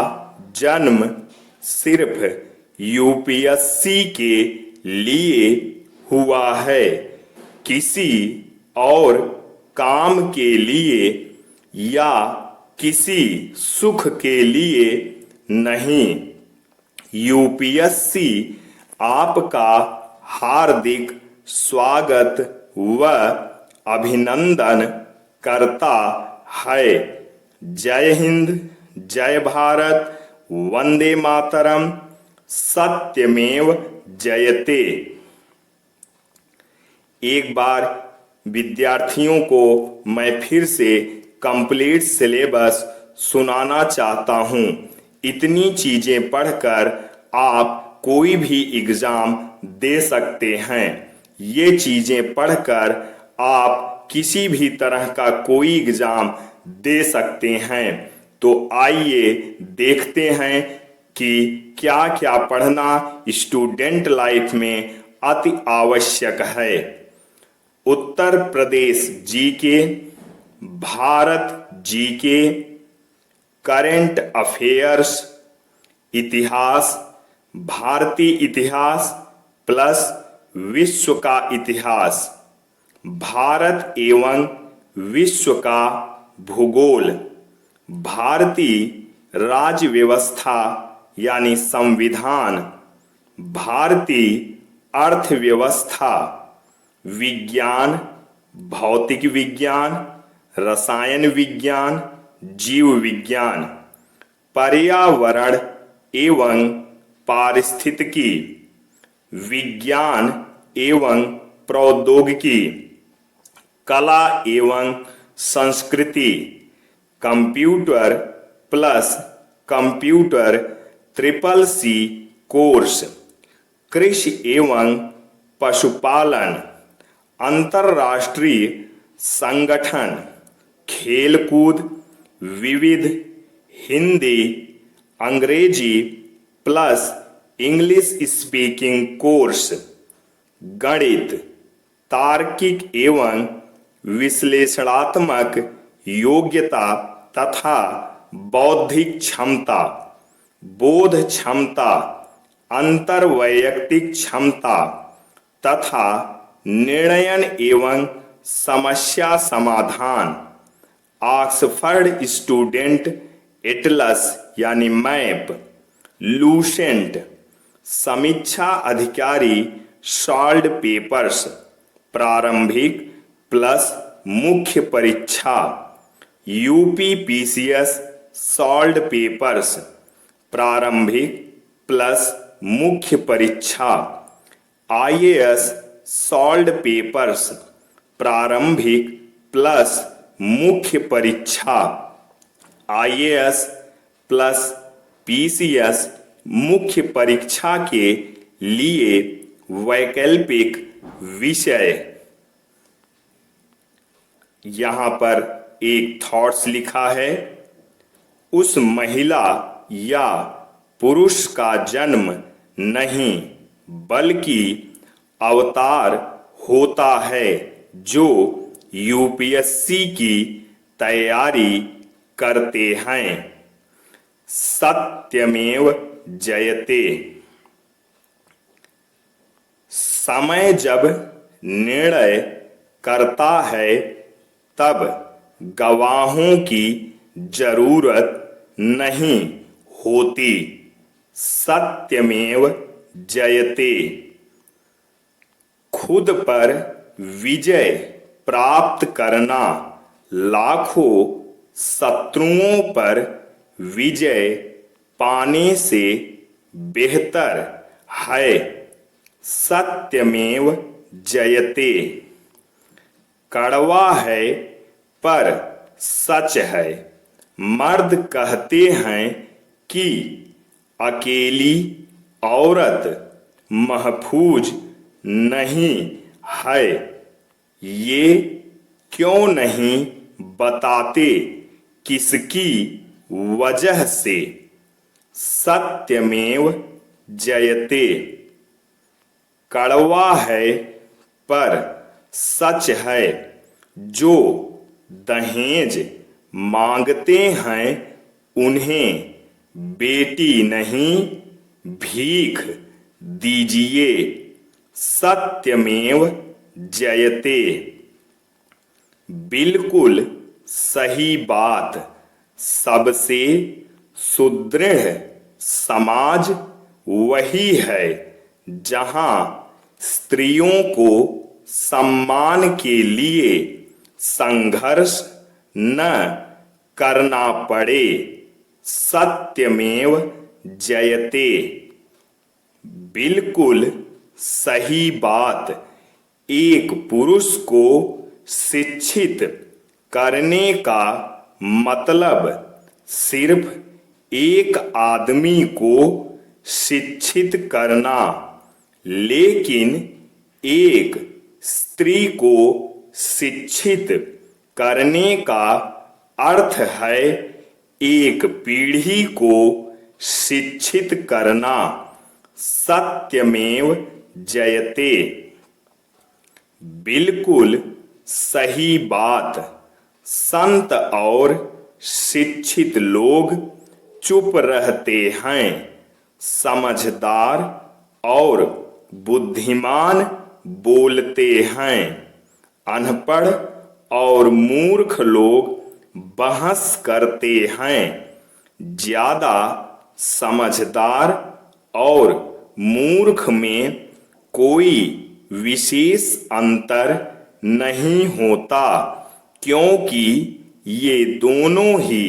जन्म सिर्फ यूपीएससी के लिए हुआ है, किसी और काम के लिए या किसी सुख के लिए नहीं। यूपीएससी आपका हार्दिक स्वागत व अभिनंदन करता है। जय हिंद, जय भारत, वंदे मातरम, सत्यमेव जयते। एक बार विद्यार्थियों को मैं फिर से कंप्लीट सिलेबस सुनाना चाहता हूं। इतनी चीजें पढ़कर आप कोई भी एग्जाम दे सकते हैं। ये चीजें पढ़कर आप किसी भी तरह का कोई एग्जाम दे सकते हैं। तो आइए देखते हैं कि क्या क्या पढ़ना स्टूडेंट लाइफ में अति आवश्यक है। Uttar Pradesh GK, Bharat GK, current affairs, इतिहास, भारतीय इतिहास प्लस विश्व का इतिहास, भारत एवं विश्व का भूगोल, भारतीय राज्य व्यवस्था यानी संविधान, भारतीय अर्थव्यवस्था, विज्ञान, भौतिक विज्ञान, रसायन विज्ञान, जीव विज्ञान, पर्यावरण एवं पारिस्थितिकी, विज्ञान एवं प्रौद्योगिकी, कला एवं संस्कृति, computer plus computer CCC course, कृषि एवं पशुपालन, अंतर्राष्ट्रीय संगठन, खेलकूद, विविध, हिंदी, अंग्रेजी प्लस इंग्लिश स्पीकिंग कोर्स, गणित, तार्किक एवं विश्लेषणात्मक योग्यता तथा बौद्धिक क्षमता, बोध क्षमता, अंतर्वैयक्तिक क्षमता तथा निर्णयन एवं समस्या समाधान, ऑक्सफर्ड स्टूडेंट एटलस यानी मैप, लूसेंट, समीक्षा अधिकारी सॉल्व्ड पेपर्स, प्रारंभिक प्लस मुख्य परीक्षा, यूपीपीसीएस सॉल्व्ड पेपर्स, प्रारंभिक प्लस मुख्य परीक्षा, आईएएस सॉल्व्ड पेपर्स, प्रारंभिक प्लस मुख्य परीक्षा, आईएएस प्लस पीसीएस मुख्य परीक्षा के लिए वैकल्पिक विषय। यहां पर एक थॉट्स लिखा है, उस महिला या पुरुष का जन्म नहीं बल्कि अवतार होता है जो यूपीएससी की तैयारी करते हैं। सत्यमेव जयते। समय जब निर्णय करता है तब गवाहों की जरूरत नहीं होती। सत्यमेव जयते। खुद पर विजय प्राप्त करना लाखों शत्रुओं पर विजय पाने से बेहतर है। सत्यमेव जयते। कड़वा है पर सच है। मर्द कहते हैं कि अकेली औरत महफूज नहीं है। ये क्यों नहीं बताते किसकी वजह से। सत्यमेव जयते। कड़वा है पर सच है जो दहेज मांगते हैं उन्हें बेटी नहीं भीख दीजिए, सत्यमेव जयते। बिल्कुल सही बात। सबसे सुदृढ़ समाज वही है जहां स्त्रियों को सम्मान के लिए संघर्ष न करना पड़े, सत्यमेव जयते। बिल्कुल सही बात। एक पुरुष को शिक्षित करने का मतलब सिर्फ एक आदमी को शिक्षित करना, लेकिन एक स्त्री को शिक्षित करने का अर्थ है एक पीढ़ी को शिक्षित करना, सत्यमेव जयते। बिल्कुल सही बात। संत और शिक्षित लोग चुप रहते हैं, समझदार और बुद्धिमान बोलते हैं, अनपढ़ और मूर्ख लोग बहस करते हैं। ज्यादा समझदार और मूर्ख में कोई विशेष अंतर नहीं होता, क्योंकि ये दोनों ही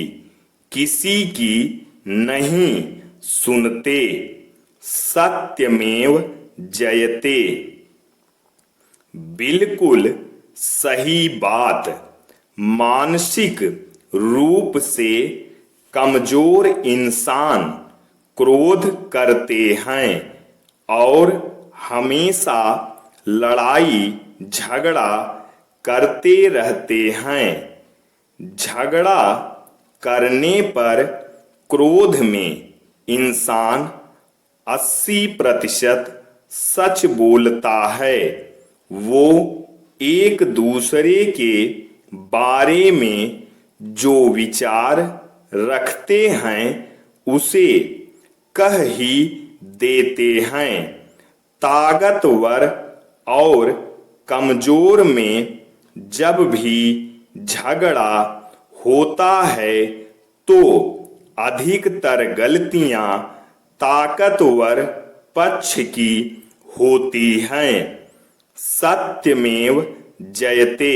किसी की नहीं सुनते, सत्यमेव जयते। बिल्कुल सही बात। मानसिक रूप से कमजोर इंसान क्रोध करते हैं और हमेशा लड़ाई झगड़ा करते रहते हैं। झगड़ा करने पर क्रोध में इंसान 80% सच बोलता है। वो एक दूसरे के बारे में जो विचार रखते हैं उसे कह ही देते हैं। ताकतवर और कमजोर में जब भी झगड़ा होता है तो अधिकतर गलतियां ताकतवर पक्ष की होती हैं, सत्यमेव जयते।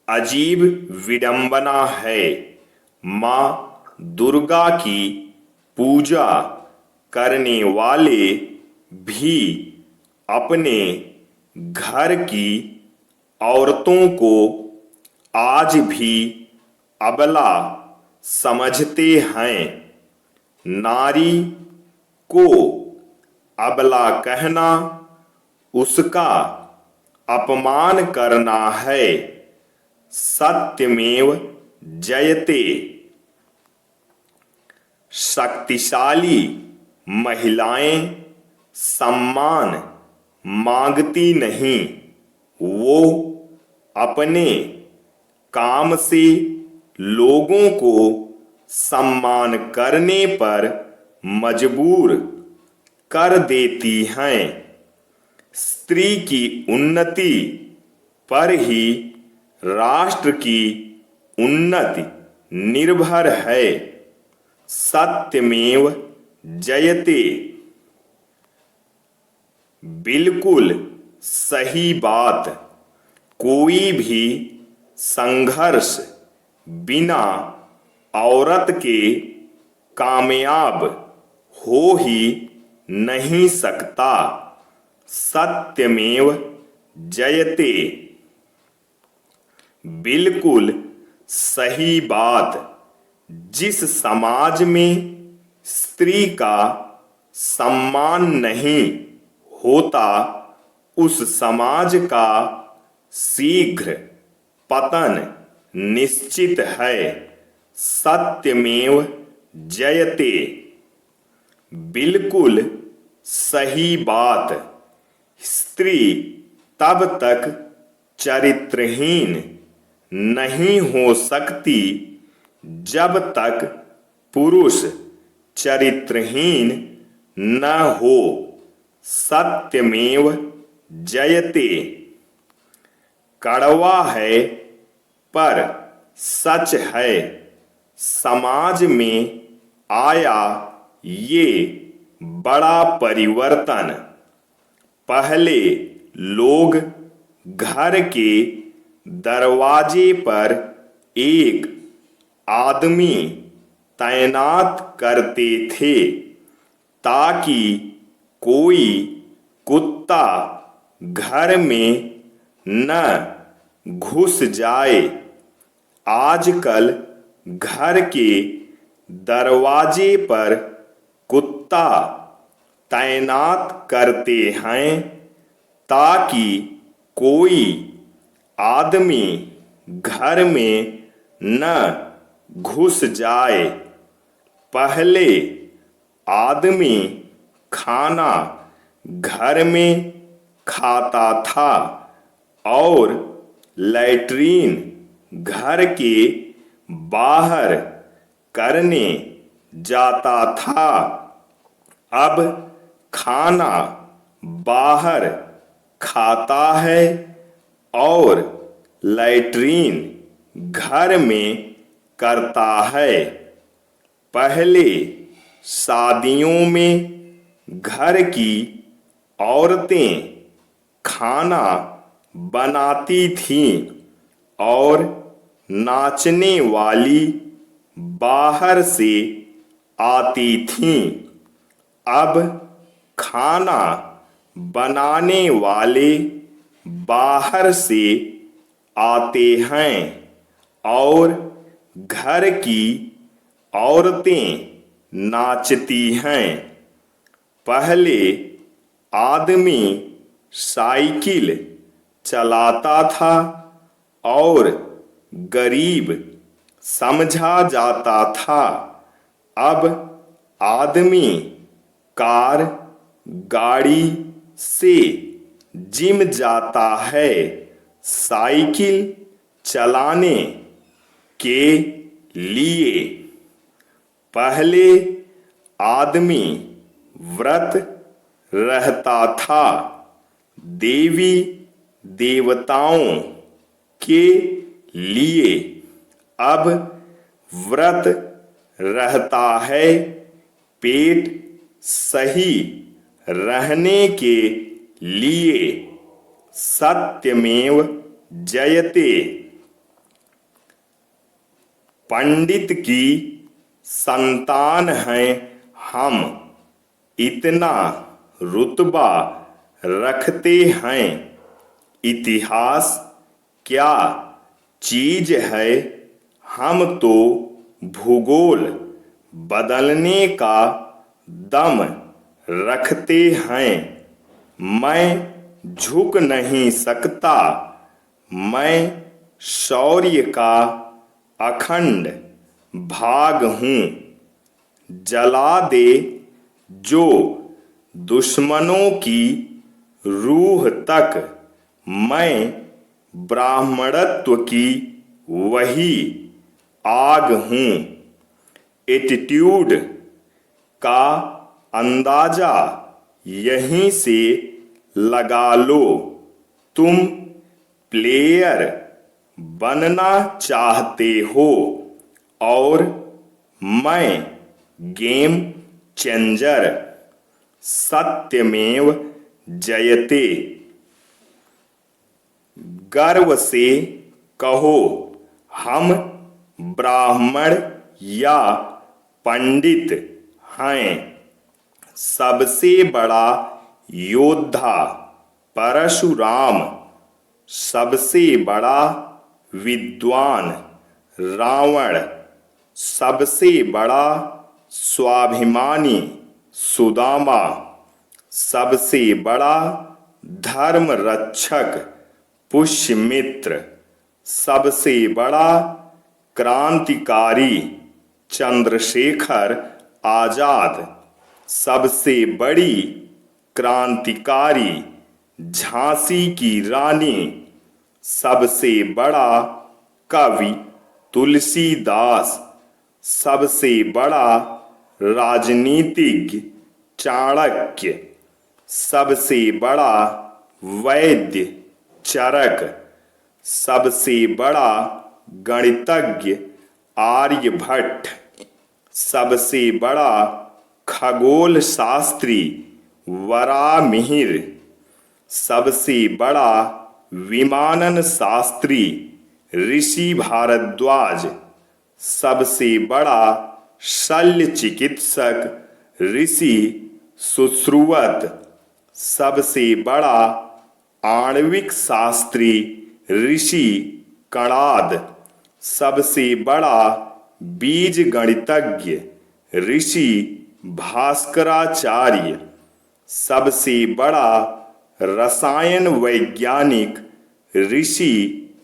अजीब विडंबना है, मां दुर्गा की पूजा करने वाले भी अपने घर की औरतों को आज भी अबला समझते हैं। नारी को अबला कहना उसका अपमान करना है, सत्यमेव जयते। शक्तिशाली महिलाएं सम्मान मांगती नहीं, वो अपने काम से लोगों को सम्मान करने पर मजबूर कर देती हैं। स्त्री की उन्नति पर ही राष्ट्र की उन्नति निर्भर है, सत्यमेव जयते। बिल्कुल सही बात। कोई भी संघर्ष बिना औरत के कामयाब हो ही नहीं सकता, सत्यमेव जयते। बिल्कुल सही बात। जिस समाज में स्त्री का सम्मान नहीं होता उस समाज का शीघ्र पतन निश्चित है, सत्यमेव जयते। बिल्कुल सही बात। स्त्री तब तक चरित्रहीन नहीं हो सकती जब तक पुरुष चरित्रहीन न हो। सत्यमेव जयते। कड़वा है पर सच है। समाज में आया ये बड़ा परिवर्तन। पहले लोग घर के दरवाजे पर एक आदमी तैनात करते थे ताकि कोई कुत्ता घर में न घुस जाए। आजकल घर के दरवाजे पर कुत्ता तैनात करते हैं ताकि कोई आदमी घर में न घुस जाए। पहले आदमी खाना घर में खाता था और लैट्रीन घर के बाहर करने जाता था। अब खाना बाहर खाता है और लैट्रीन घर में करता है। पहले शादियों में घर की औरतें खाना बनाती थीं और नाचने वाली बाहर से आती थीं। अब खाना बनाने वाले बाहर से आते हैं और घर की औरतें नाचती हैं। पहले आदमी साइकिल चलाता था और गरीब समझा जाता था। अब आदमी कार गाड़ी से जिम जाता है साइकिल चलाने के लिए। पहले आदमी व्रत रहता था देवी देवताओं के लिए। अब व्रत रहता है पेट सही रहने के लिए। सत्यमेव जयते। पंडित की संतान हैं हम, इतना रुतबा रखते हैं। इतिहास क्या चीज है, हम तो भूगोल बदलने का दम रखते हैं। मैं झुक नहीं सकता, मैं शौर्य का अखंड भाग हूँ। जला दे जो दुश्मनों की रूह तक, मैं ब्राह्मणत्व की वही आग हूँ। एटीट्यूड का अंदाजा यहीं से लगा लो। तुम प्लेयर बनना चाहते हो और मैं गेम चेंजर। सत्यमेव जयते। गर्व से कहो हम ब्राह्मण या पंडित हैं। सबसे बड़ा योद्धा परशुराम, सबसे बड़ा विद्वान रावण, सबसे बड़ा स्वाभिमानी सुदामा, सबसे बड़ा धर्म रक्षक पुष्यमित्र, सबसे बड़ा क्रांतिकारी चंद्रशेखर आजाद, सबसे बड़ी क्रांतिकारी झांसी की रानी, सबसे बड़ा कवि तुलसीदास, सबसे बड़ा राजनीतिज्ञ चाणक्य, सबसे बड़ा वैद्य चरक, सबसे बड़ा गणितज्ञ आर्यभट्ट, सबसे बड़ा खगोल शास्त्री वराहमिहिर, सबसे बड़ा विमानन शास्त्री ऋषि भारद्वाज, सबसे बड़ा शल्य चिकित्सक ऋषि सुश्रुत, सबसे बड़ा आणविक शास्त्री ऋषि कणाद, सबसे बड़ा बीज गणितज्ञ ऋषि भास्कराचार्य, सबसे बड़ा रसायन वैज्ञानिक ऋषि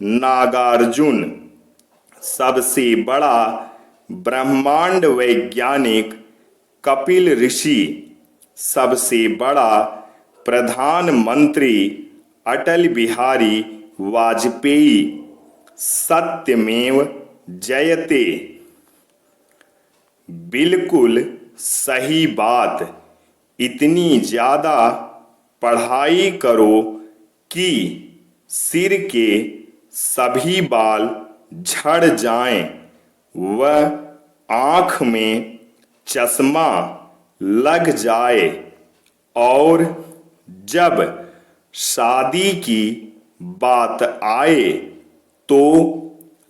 नागार्जुन, सबसे बड़ा ब्रह्मांड वैज्ञानिक कपिल ऋषि, सबसे बड़ा प्रधानमंत्री अटल बिहारी वाजपेयी, सत्यमेव जयते। बिल्कुल सही बात। इतनी ज्यादा पढ़ाई करो कि सिर के सभी बाल झड़ जाएं, वह आँख में चश्मा लग जाए, और जब शादी की बात आए तो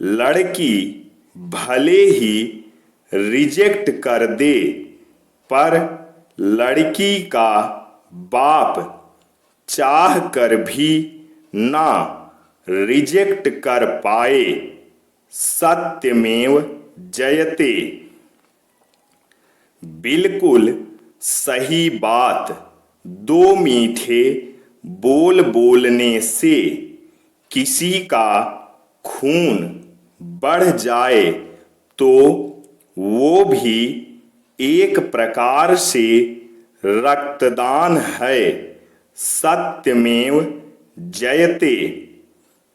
लड़की भले ही रिजेक्ट कर दे, पर लड़की का बाप चाह कर भी ना रिजेक्ट कर पाए। सत्यमेव जयते। बिल्कुल सही बात। दो मीठे बोल बोलने से किसी का खून बढ़ जाए तो वो भी एक प्रकार से रक्तदान है। सत्यमेव जयते।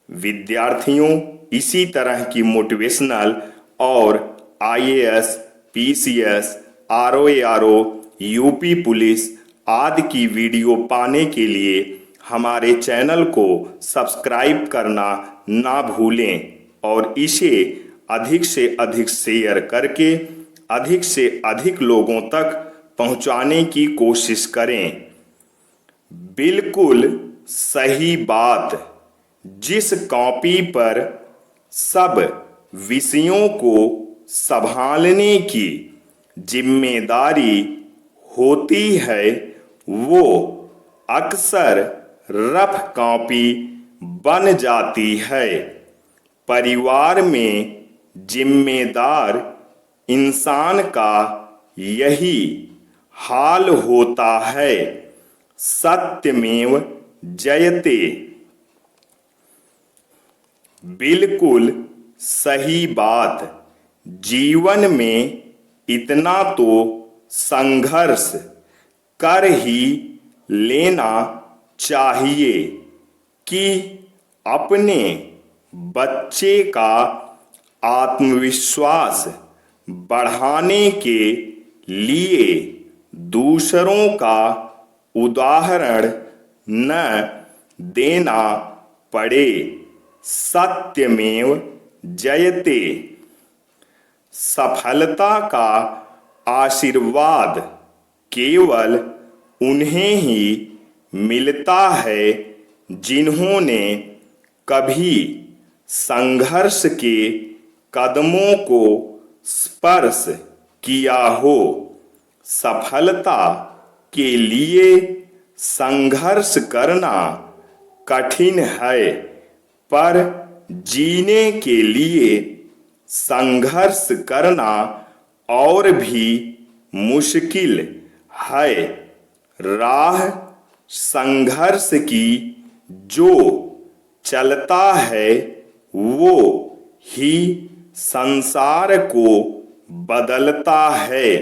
विद्यार्थियों, इसी तरह की मोटिवेशनल और IAS, PCS, RO ARO, UP police आदि की वीडियो पाने के लिए हमारे चैनल को सब्सक्राइब करना ना भूलें और इसे अधिक से अधिक शेयर करके अधिक से अधिक लोगों तक पहुंचाने की कोशिश करें। बिल्कुल सही बात। जिस कॉपी पर सब विषयों को संभालने की जिम्मेदारी होती है वो अक्सर रफ कॉपी बन जाती है। परिवार में जिम्मेदार इंसान का यही हाल होता है। सत्यमेव जयते। बिल्कुल सही बात। जीवन में इतना तो संघर्ष कर ही लेना चाहिए कि अपने बच्चे का आत्मविश्वास बढ़ाने के लिए दूसरों का उदाहरण न देना पड़े। सत्यमेव जयते। सफलता का आशीर्वाद केवल उन्हें ही मिलता है जिन्होंने कभी संघर्ष के कदमों को स्पर्श किया हो। सफलता के लिए संघर्ष करना कठिन है, पर जीने के लिए संघर्ष करना और भी मुश्किल है। राह संघर्ष की जो चलता है वो ही संसार को बदलता है।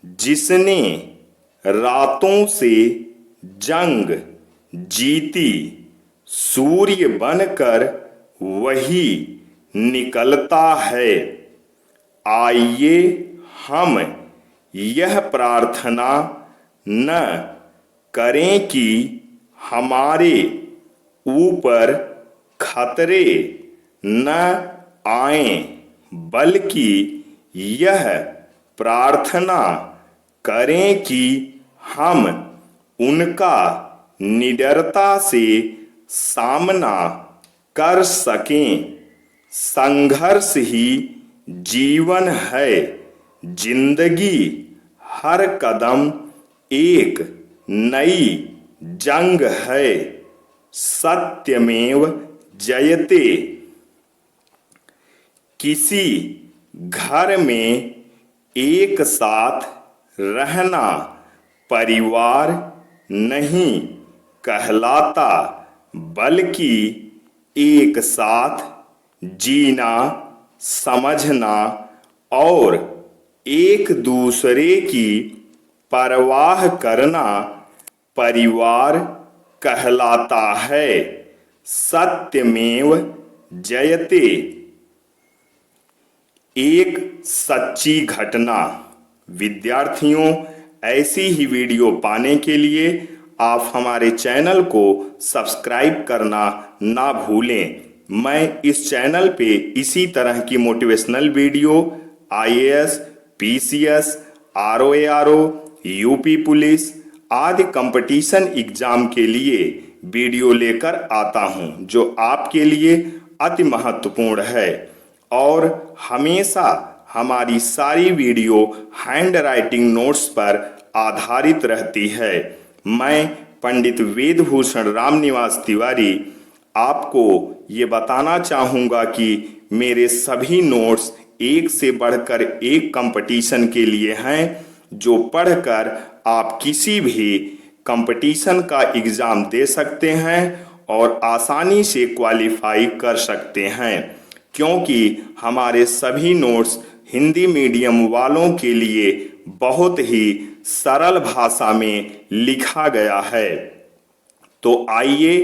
जिसने रातों से जंग जीती सूर्य बनकर वही निकलता है। आइए हम यह प्रार्थना न करें कि हमारे ऊपर खतरे न आएं, बल्कि यह प्रार्थना करें कि हम उनका निडरता से सामना कर सकें। संघर्ष ही जीवन है, जिंदगी हर कदम एक नई जंग है। सत्यमेव जयते। किसी घर में एक साथ रहना परिवार नहीं कहलाता, बल्कि एक साथ जीना, समझना और एक दूसरे की परवाह करना परिवार कहलाता है। सत्यमेव जयते। एक सच्ची घटना। विद्यार्थियों, ऐसी ही वीडियो पाने के लिए आप हमारे चैनल को सब्सक्राइब करना ना भूलें। मैं इस चैनल पे इसी तरह की motivational video IAS, PCS, RO ARO, UP police आदि कंपटीशन एग्जाम के लिए वीडियो लेकर आता हूं, जो आपके लिए अति महत्वपूर्ण है। और हमेशा हमारी सारी वीडियो हैंड राइटिंग नोट्स पर आधारित रहती है। मैं पंडित वेदभूषण रामनिवास तिवारी आपको ये बताना चाहूँगा कि मेरे सभी नोट्स एक से बढ़कर एक कंपटीशन के लिए हैं, जो पढ़कर आप किसी भी कंपटीशन का एग्ज़ाम दे सकते हैं और आसानी से क्वालिफाई कर सकते हैं, क्योंकि हमारे सभी नोट्स हिंदी मीडियम वालों के लिए बहुत ही सरल भाषा में लिखा गया है। तो आइए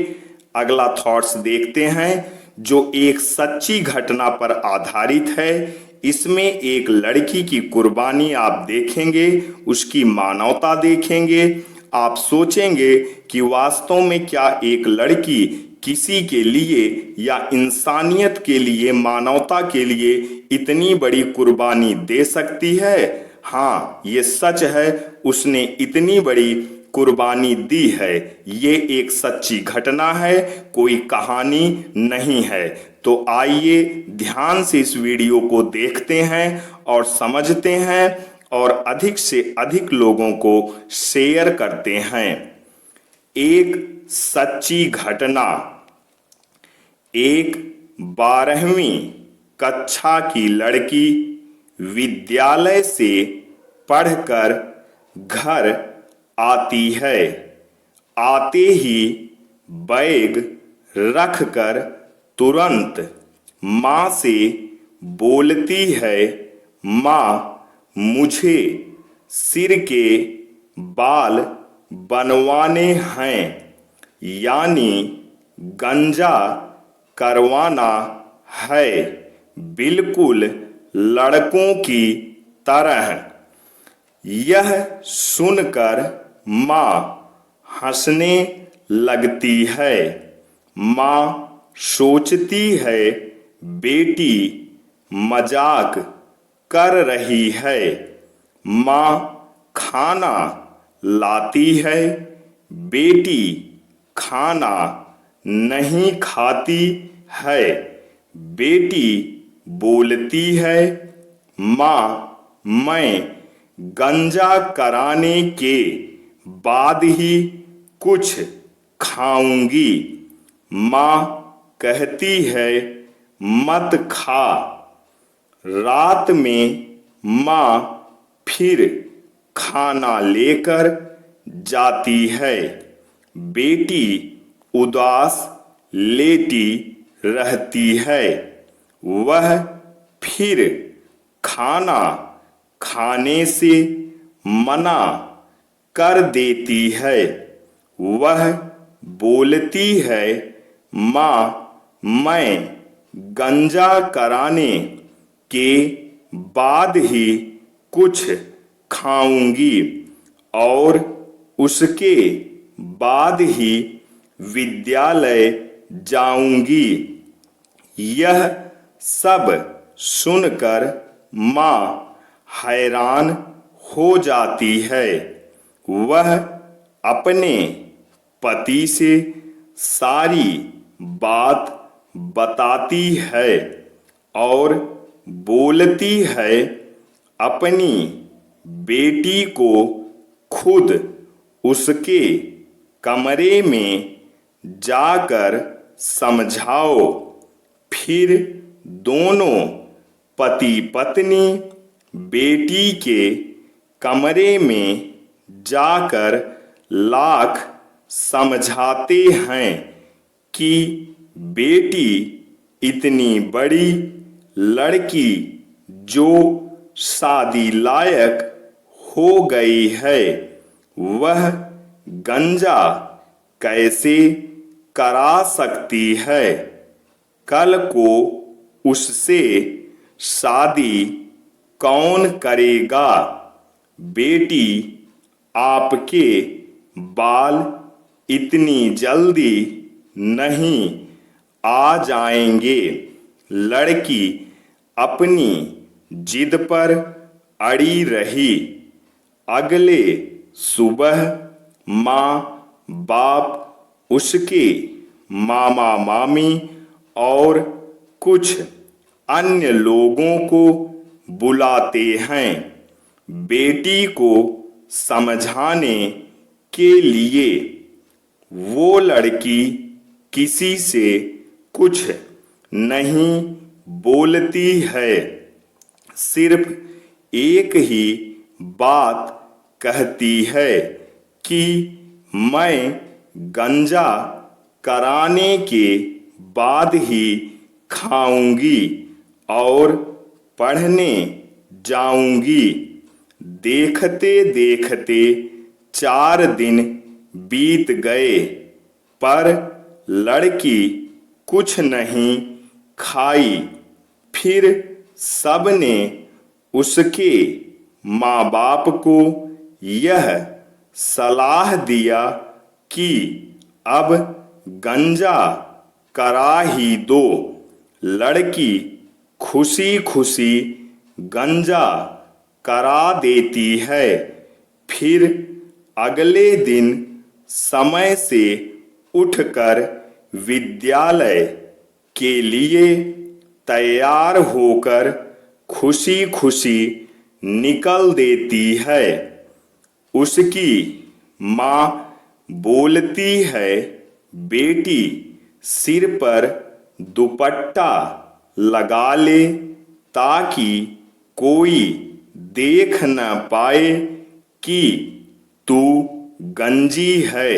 अगला थॉट्स देखते हैं, जो एक सच्ची घटना पर आधारित है। इसमें एक लड़की की कुर्बानी आप देखेंगे, उसकी मानवता देखेंगे। आप सोचेंगे कि वास्तव में क्या एक लड़की किसी के लिए या इंसानियत के लिए, मानवता के लिए इतनी बड़ी कुर्बानी दे सकती है। हाँ, ये सच है, उसने इतनी बड़ी कुर्बानी दी है। ये एक सच्ची घटना है, कोई कहानी नहीं है। तो आइए ध्यान से इस वीडियो को देखते हैं और समझते हैं और अधिक से अधिक लोगों को शेयर करते हैं। एक सच्ची घटना। एक 12वीं कक्षा की लड़की विद्यालय से पढ़कर घर आती है। आते ही बैग रखकर तुरंत माँ से बोलती है, माँ मुझे सिर के बाल बनवाने हैं, यानी गंजा करवाना है, बिल्कुल लड़कों की तरह। यह सुनकर माँ हंसने लगती है। माँ सोचती है, बेटी मजाक कर रही है। माँ खाना लाती है, बेटी खाना नहीं खाती है। बेटी बोलती है, माँ मैं गंजा कराने के बाद ही कुछ खाऊंगी। माँ कहती है, मत खा। रात में माँ फिर खाना लेकर जाती है। बेटी उदास लेटी रहती है। वह फिर खाना खाने से मना कर देती है। वह बोलती है, माँ मैं गंजा कराने के बाद ही कुछ खाऊंगी और उसके बाद ही विद्यालय जाऊंगी। यह सब सुनकर माँ हैरान हो जाती है। वह अपने पति से सारी बात बताती है और बोलती है, अपनी बेटी को खुद उसके कमरे में जाकर समझाओ। फिर दोनों पति पत्नी बेटी के कमरे में जाकर लाख समझाते हैं कि बेटी इतनी बड़ी लड़की जो शादी लायक हो गई है, वह गंजा कैसे करा सकती है। कल को उससे शादी कौन करेगा। बेटी आपके बाल इतनी जल्दी नहीं आ जाएंगे। लड़की अपनी जिद पर अड़ी रही। अगले सुबह माँ बाप उसके मामा मामी और कुछ अन्य लोगों को बुलाते हैं बेटी को समझाने के लिए। वो लड़की किसी से कुछ नहीं बोलती है, सिर्फ एक ही बात कहती है कि मैं गंजा कराने के बाद ही खाऊंगी और पढ़ने जाऊंगी। देखते देखते 4 दिन बीत गए, पर लड़की कुछ नहीं खाई। फिर सबने उसके माँ बाप को यह सलाह दिया कि अब गंजा करा ही दो। लड़की खुशी खुशी गंजा करा देती है। फिर अगले दिन समय से उठकर विद्यालय के लिए तैयार होकर खुशी खुशी निकल देती है। उसकी माँ बोलती है, बेटी सिर पर दुपट्टा लगा ले ताकि कोई देख न पाए कि तू गंजी है।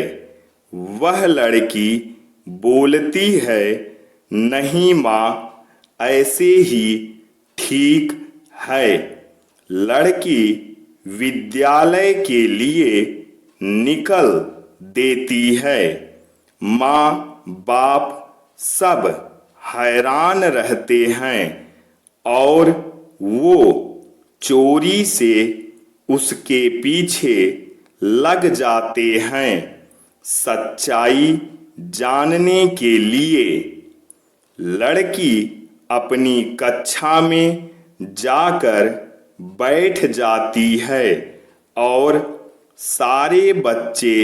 वह लड़की बोलती है, नहीं माँ, ऐसे ही ठीक है। लड़की विद्यालय के लिए निकल देती है। माँ बाप सब हैरान रहते हैं और वो चोरी से उसके पीछे लग जाते हैं सच्चाई जानने के लिए। लड़की अपनी कक्षा में जाकर बैठ जाती है और सारे बच्चे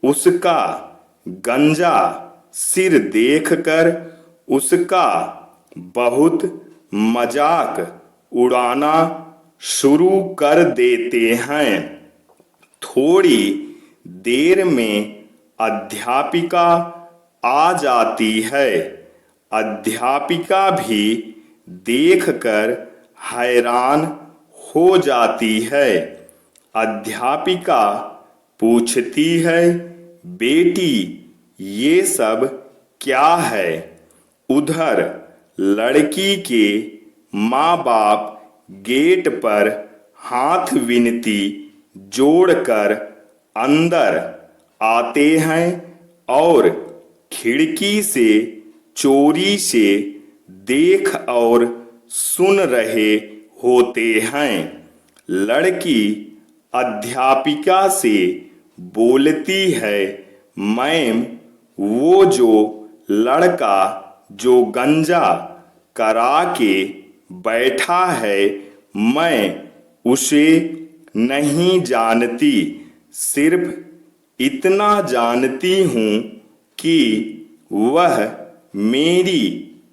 उसका गंजा सिर देखकर उसका बहुत मजाक उड़ाना शुरू कर देते हैं। थोड़ी देर में अध्यापिका आ जाती है। अध्यापिका भी देखकर हैरान हो जाती है। अध्यापिका पूछती है, बेटी ये सब क्या है। उधर लड़की के माँ बाप गेट पर हाथ विनती जोड़कर अंदर आते हैं और खिड़की से चोरी से देख और सुन रहे होते हैं। लड़की अध्यापिका से बोलती है, मैम, वो जो लड़का जो गंजा करा के बैठा है, मैं उसे नहीं जानती, सिर्फ इतना जानती हूँ कि वह मेरी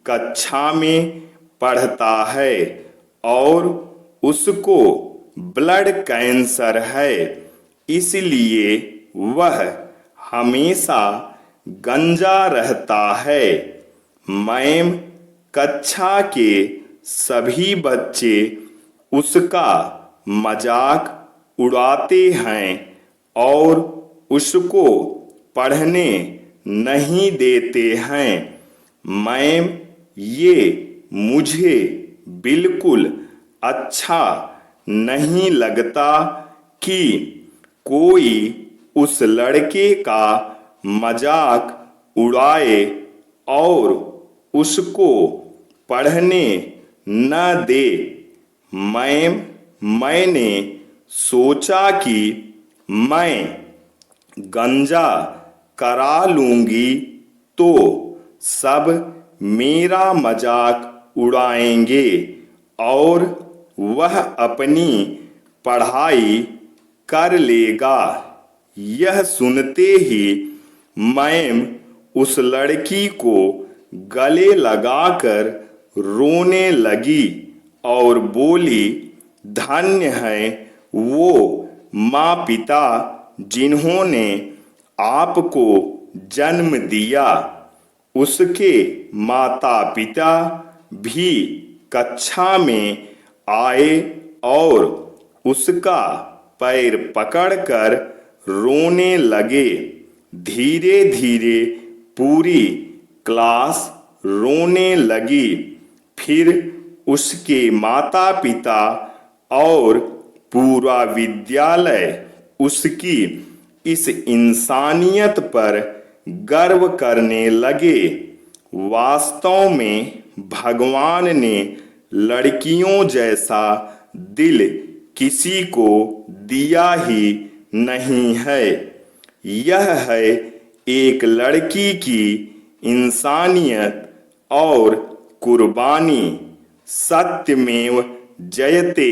कक्षा में पढ़ता है और उसको ब्लड कैंसर है, इसलिए वह हमेशा गंजा रहता है। मैम, कक्षा के सभी बच्चे उसका मजाक उड़ाते हैं और उसको पढ़ने नहीं देते हैं। मैम, ये मुझे बिल्कुल अच्छा नहीं लगता कि कोई उस लड़के का मजाक उड़ाए और उसको पढ़ने न दे। मैम, मैंने सोचा कि मैं गंजा करा लूंगी तो सब मेरा मजाक उड़ाएंगे और वह अपनी पढ़ाई कर लेगा। यह सुनते ही मैम उस लड़की को गले लगाकर रोने लगी और बोली, धन्य है वो माँ पिता जिन्होंने आपको जन्म दिया। उसके माता पिता भी कक्षा में आए और उसका पैर पकड़कर रोने लगे। धीरे धीरे पूरी क्लास रोने लगी। फिर उसके माता पिता और पूरा विद्यालय उसकी इस इंसानियत पर गर्व करने लगे। वास्तव में भगवान ने लड़कियों जैसा दिल किसी को दिया ही नहीं है। यह है एक लड़की की इंसानियत और कुर्बानी। सत्यमेव जयते।